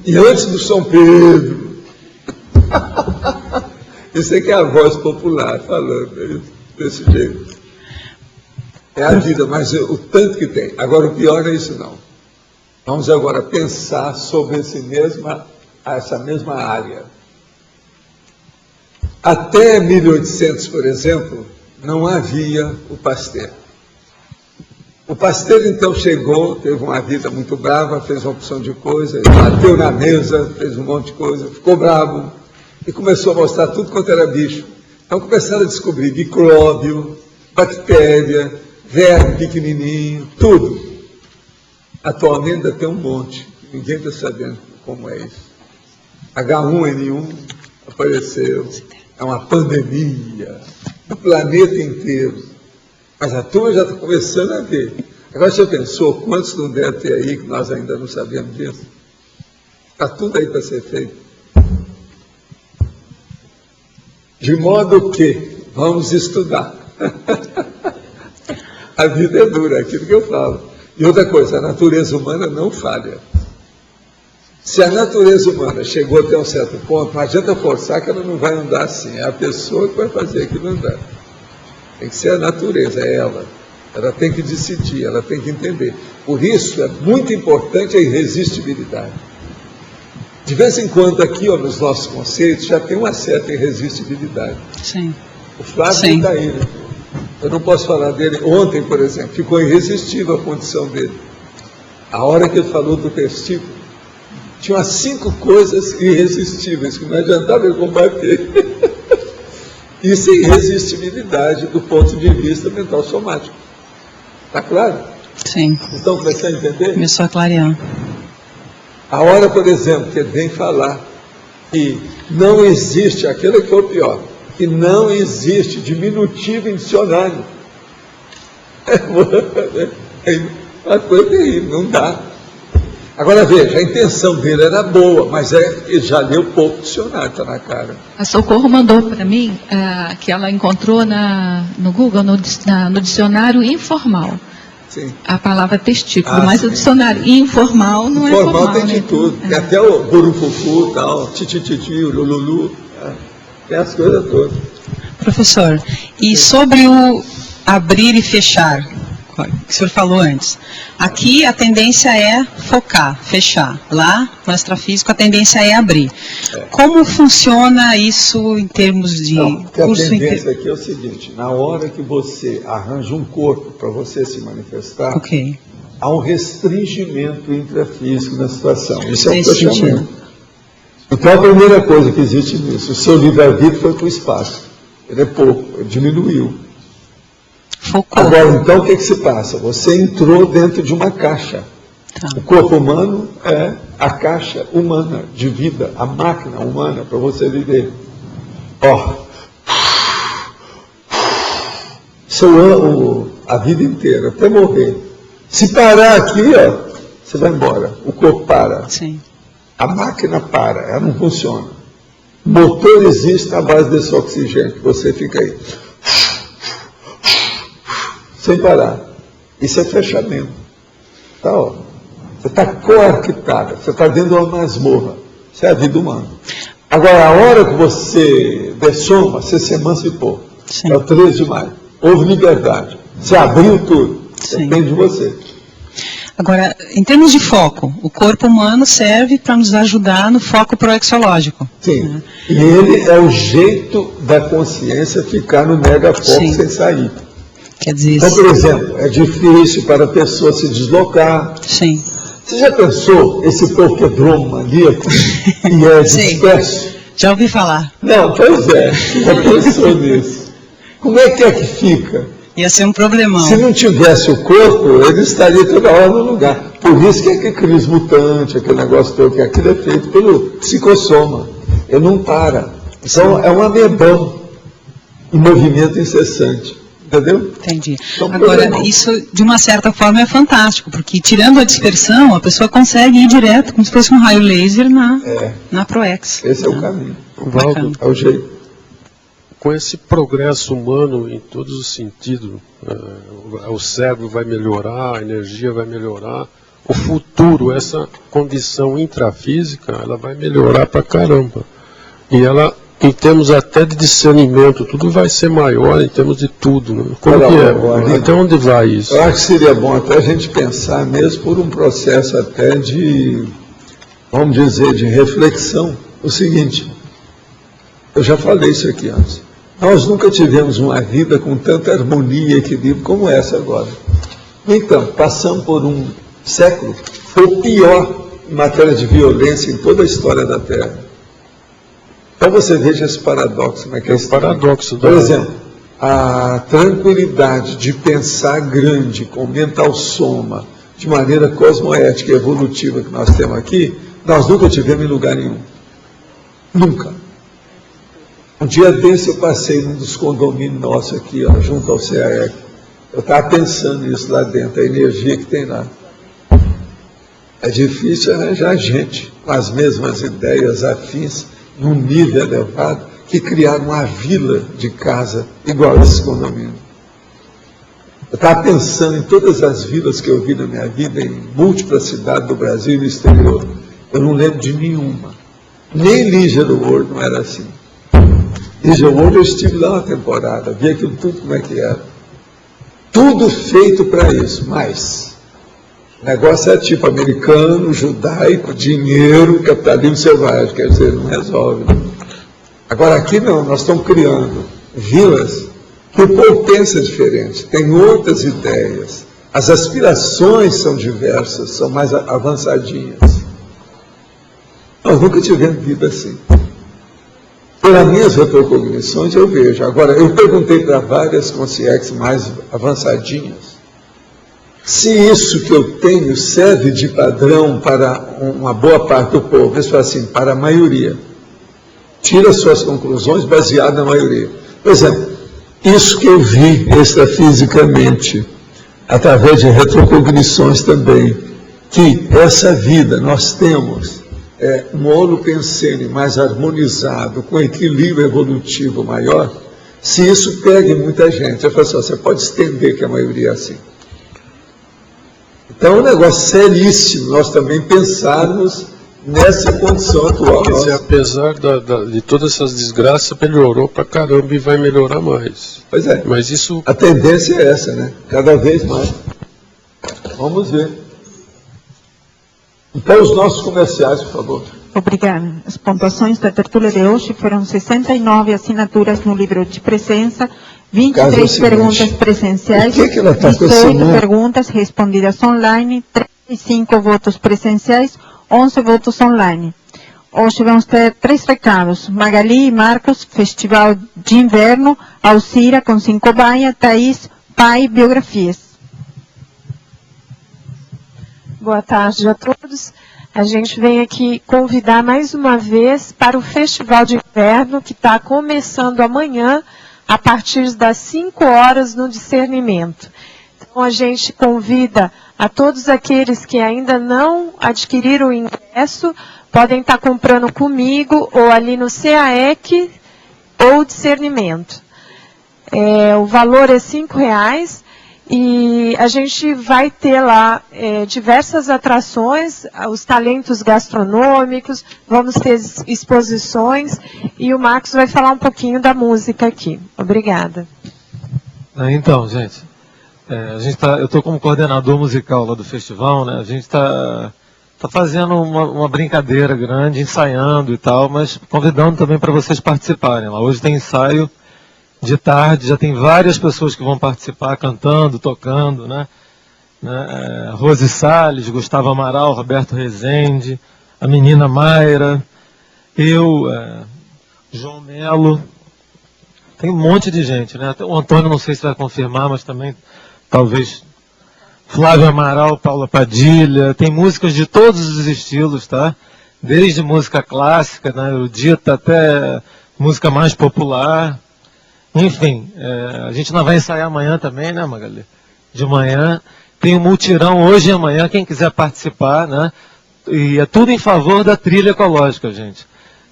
e antes do São Pedro. Isso é que é a voz popular falando desse jeito. É a vida, mas o tanto que tem. Agora, o pior é isso não. Vamos agora pensar sobre essa mesma área. Até 1800, por exemplo, não havia o Pasteur. O Pasteur, então, chegou, teve uma vida muito brava, fez uma opção de coisa, bateu na mesa, fez um monte de coisa, ficou bravo e começou a mostrar tudo quanto era bicho. Então começaram a descobrir micróbio, bactéria, verme pequenininho, tudo. Atualmente ainda tem um monte, ninguém está sabendo como é isso. H1N1 apareceu, é uma pandemia no planeta inteiro. Mas a turma já está começando a ver. Agora você pensou quantos não deve ter aí que nós ainda não sabemos disso? Está tudo aí para ser feito. De modo que vamos estudar. A vida é dura, é aquilo que eu falo. E outra coisa, a natureza humana não falha. Se a natureza humana chegou até um certo ponto, não adianta forçar que ela não vai andar assim. É a pessoa que vai fazer aquilo andar. Tem que ser a natureza, é ela. Ela tem que decidir, ela tem que entender. Por isso, é muito importante a irresistibilidade. De vez em quando, aqui, nos nossos conceitos, já tem uma certa irresistibilidade. Sim. O Flávio está aí, né? Eu não posso falar dele. Ontem, por exemplo, ficou irresistível a condição dele. A hora que ele falou do testículo, tinha umas 5 coisas irresistíveis, que não adiantava ele combater. Isso é irresistibilidade do ponto de vista mental somático. Está claro? Sim. Então, começar a entender? Começou a clarear. A hora, por exemplo, que ele vem falar que não existe, aquilo que é o pior, que não existe diminutivo em dicionário. É uma coisa terrível, não dá. Agora veja, a intenção dele era boa, mas ele já leu pouco dicionário, está na cara. A Socorro mandou para mim que ela encontrou no Google, no dicionário informal. Sim. A palavra testículo, mas sim. O dicionário informal não é formal. Informal tem de tudo, tem até o burufufu, tal, titititi, o lululu, tem as coisas todas. Professor, e sobre o abrir e fechar, que o senhor falou antes, aqui a tendência é focar, fechar, lá no extrafísico a tendência é abrir. Como funciona isso em termos de curso? A tendência aqui é o seguinte, na hora que você arranja um corpo para você se manifestar, há um restringimento intrafísico na situação, isso é um fechamento. Então a primeira coisa que existe nisso, o seu livre-arbítrio foi para o espaço, ele é pouco, ele diminuiu. Focou. Agora, então, o que se passa? Você entrou dentro de uma caixa. O corpo humano é a caixa humana de vida, a máquina humana para você viver. A vida inteira, até morrer. Se parar aqui, você vai embora. O corpo para. Sim. A máquina para, ela não funciona. O motor existe à base desse oxigênio, que você fica aí. Sem parar. Isso é fechamento. Tá, Você está coarquitado, você está dentro de uma masmorra. Isso é a vida humana. Agora, a hora que você dessoma, você se emancipou. Sim. É o 13 de maio. Houve liberdade. Você abriu tudo. Sim. Depende de você. Agora, em termos de foco, o corpo humano serve para nos ajudar no foco proexológico. Sim. Né? E ele é o jeito da consciência ficar no megafoco sem sair. Quer dizer, então, por exemplo, é difícil para a pessoa se deslocar. Sim. Você já pensou esse porquedromo maníaco e é disperso? Já ouvi falar. Não, pois é. Já pensou nisso. Como é que fica? Ia ser um problemão. Se não tivesse o corpo, ele estaria toda hora no lugar. Por isso que é crise mutante, aquele negócio todo, que aquilo é feito pelo psicossoma. Ele não para. Então, é um amebão em movimento incessante. Entendeu? Entendi. Então, Agora, isso, de uma certa forma, é fantástico, porque tirando a dispersão, a pessoa consegue ir direto, como se fosse um raio laser na ProEx. Esse é o caminho. Valdo, é o jeito. Com esse progresso humano em todos os sentidos, o cérebro vai melhorar, a energia vai melhorar, o futuro, essa condição intrafísica, ela vai melhorar pra caramba. E ela, em termos até de discernimento, tudo vai ser maior em termos de tudo. Né? Como que é? Até onde vai isso? Eu acho que seria bom até a gente pensar mesmo por um processo até de, vamos dizer, de reflexão. O seguinte, eu já falei isso aqui antes. Nós nunca tivemos uma vida com tanta harmonia e equilíbrio como essa agora. Então, passamos por um século, foi o pior em matéria de violência em toda a história da Terra. Então você veja esse paradoxo. Como é que é esse paradoxo? Por exemplo, a tranquilidade de pensar grande, com mental soma, de maneira cosmoética e evolutiva que nós temos aqui, nós nunca tivemos em lugar nenhum. Nunca. Um dia desse eu passei num dos condomínios nossos aqui, ó, junto ao CAEC. Eu estava pensando nisso lá dentro, a energia que tem lá. É difícil arranjar gente com as mesmas ideias afins, num nível elevado, que criaram uma vila de casa igual a esse condomínio. Eu estava pensando em todas as vilas que eu vi na minha vida, em múltiplas cidades do Brasil e no exterior. Eu não lembro de nenhuma. Nem Lígia do World não era assim. Lígia do World eu estive lá uma temporada, vi aquilo tudo como é que era. Tudo feito para isso, mas o negócio é tipo americano, judaico, dinheiro, capitalismo selvagem, quer dizer, não resolve. Agora aqui não, nós estamos criando vilas que o povo pensa diferente, tem outras ideias, as aspirações são diversas, são mais avançadinhas. Nós nunca tivemos vida assim. Pelas minhas retrocognições eu vejo. Agora, eu perguntei para várias consciências mais avançadinhas se isso que eu tenho serve de padrão para uma boa parte do povo. Eles falam assim, para a maioria. Tira suas conclusões baseadas na maioria. Por exemplo, isso que eu vi extrafisicamente, através de retrocognições também, que essa vida nós temos um holopensene mais harmonizado, com equilíbrio evolutivo maior, se isso pega em muita gente, eu falo assim, você pode estender que a maioria é assim. Então é um negócio seríssimo nós também pensarmos nessa condição atual. Quer dizer, apesar de todas essas desgraças, melhorou pra caramba e vai melhorar mais. Pois é. Mas isso... A tendência é essa, né? Cada vez mais. Vamos ver. Então, os nossos comerciais, por favor. Obrigada. As pontuações da tertúlia de hoje foram 69 assinaturas no livro de presença, 23 perguntas presenciais, 18 perguntas respondidas online, 35 votos presenciais, 11 votos online. Hoje vamos ter 3 recados. Magali e Marcos, Festival de Inverno, Alcira com 5 baia, Thaís, Pai, Biografias. Boa tarde a todos. A gente vem aqui convidar mais uma vez para o Festival de Inverno, que está começando amanhã, a partir das 5 horas no Discernimento. Então, a gente convida a todos aqueles que ainda não adquiriram o ingresso, podem estar comprando comigo, ou ali no CAEC, ou Discernimento. O valor é R$5. E a gente vai ter lá diversas atrações, os talentos gastronômicos, vamos ter exposições e o Marcos vai falar um pouquinho da música aqui. Obrigada. Então, gente, eu estou como coordenador musical lá do festival, né? A gente está fazendo uma brincadeira grande, ensaiando e tal, mas convidando também para vocês participarem lá. Hoje tem ensaio de tarde, já tem várias pessoas que vão participar, cantando, tocando, né? Rose Salles, Gustavo Amaral, Roberto Rezende, a menina Mayra, eu, João Melo, tem um monte de gente, né? Até o Antônio não sei se vai confirmar, mas também, talvez, Flávio Amaral, Paula Padilha, tem músicas de todos os estilos, tá? Desde música clássica, né, erudita, até música mais popular. Enfim, a gente não vai ensaiar amanhã também, né, Magali? De manhã. Tem um mutirão hoje e amanhã, quem quiser participar, né? E é tudo em favor da trilha ecológica, gente.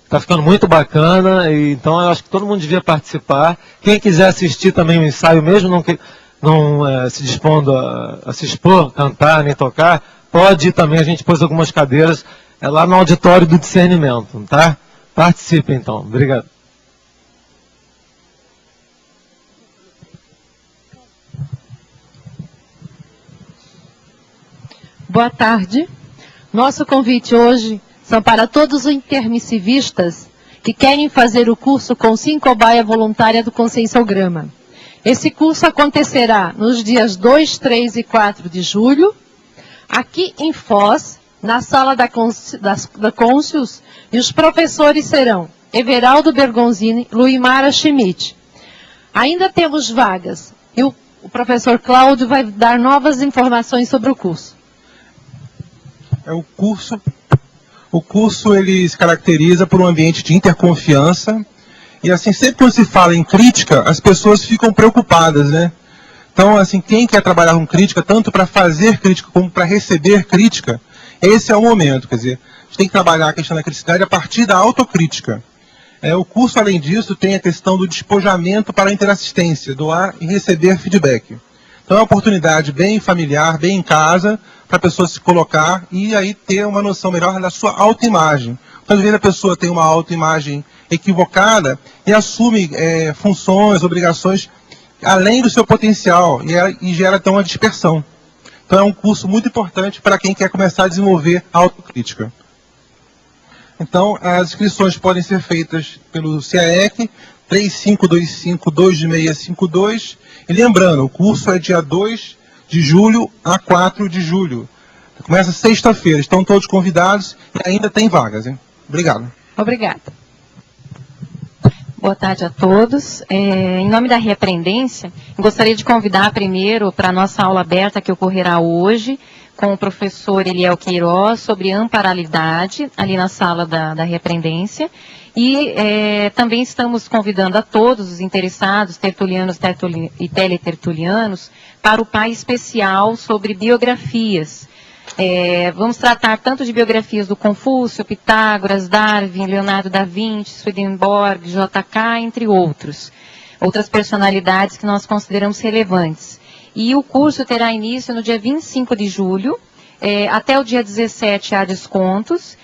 Está ficando muito bacana, e então eu acho que todo mundo devia participar. Quem quiser assistir também o ensaio, mesmo não se dispondo a se expor, cantar, nem tocar, pode ir também, a gente pôs algumas cadeiras lá no auditório do discernimento, tá? Participe então. Obrigado. Boa tarde. Nosso convite hoje são para todos os intermissivistas que querem fazer o curso com cobaia voluntária do Conscienciograma. Esse curso acontecerá nos dias 2, 3 e 4 de julho, aqui em Foz, na sala da Conscius, e os professores serão Everaldo Bergonzini, Luimara Schmidt. Ainda temos vagas, e o professor Cláudio vai dar novas informações sobre o curso. O curso ele se caracteriza por um ambiente de interconfiança, e assim, sempre quando se fala em crítica, as pessoas ficam preocupadas, né? Então, assim, quem quer trabalhar com crítica, tanto para fazer crítica como para receber crítica, esse é o momento, quer dizer, a gente tem que trabalhar a questão da criticidade a partir da autocrítica. O curso, além disso, tem a questão do despojamento para a interassistência, doar e receber feedback. Então é uma oportunidade bem familiar, bem em casa, para a pessoa se colocar e aí ter uma noção melhor da sua autoimagem. Então, às vezes a pessoa tem uma autoimagem equivocada e assume funções, obrigações além do seu potencial e gera então uma dispersão. Então é um curso muito importante para quem quer começar a desenvolver a autocrítica. Então as inscrições podem ser feitas pelo CAEC 3525-2652. E lembrando, o curso é dia 2 de julho a 4 de julho. Começa sexta-feira, estão todos convidados e ainda tem vagas, hein? Obrigado. Obrigada. Boa tarde a todos. Em nome da Reaprendência, gostaria de convidar primeiro para a nossa aula aberta que ocorrerá hoje, com o professor Eliel Queiroz, sobre amparalidade, ali na sala da Reaprendência. E também estamos convidando a todos os interessados, tertulianos e teletertulianos, para o PAI especial sobre biografias. Vamos tratar tanto de biografias do Confúcio, Pitágoras, Darwin, Leonardo da Vinci, Swedenborg, JK, entre outros. Outras personalidades que nós consideramos relevantes. E o curso terá início no dia 25 de julho, até o dia 17 há descontos.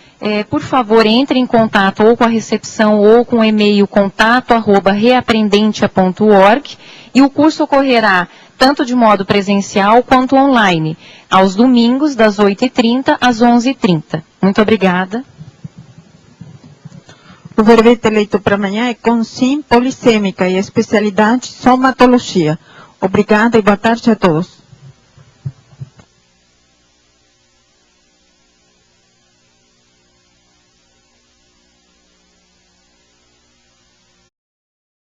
Por favor, entre em contato ou com a recepção ou com o e-mail contato@reaprendentia.org e o curso ocorrerá tanto de modo presencial quanto online, aos domingos, das 8h30 às 11h30. Muito obrigada. O verbete eleito para amanhã é Consim Polissêmica e a especialidade somatologia. Obrigada e boa tarde a todos.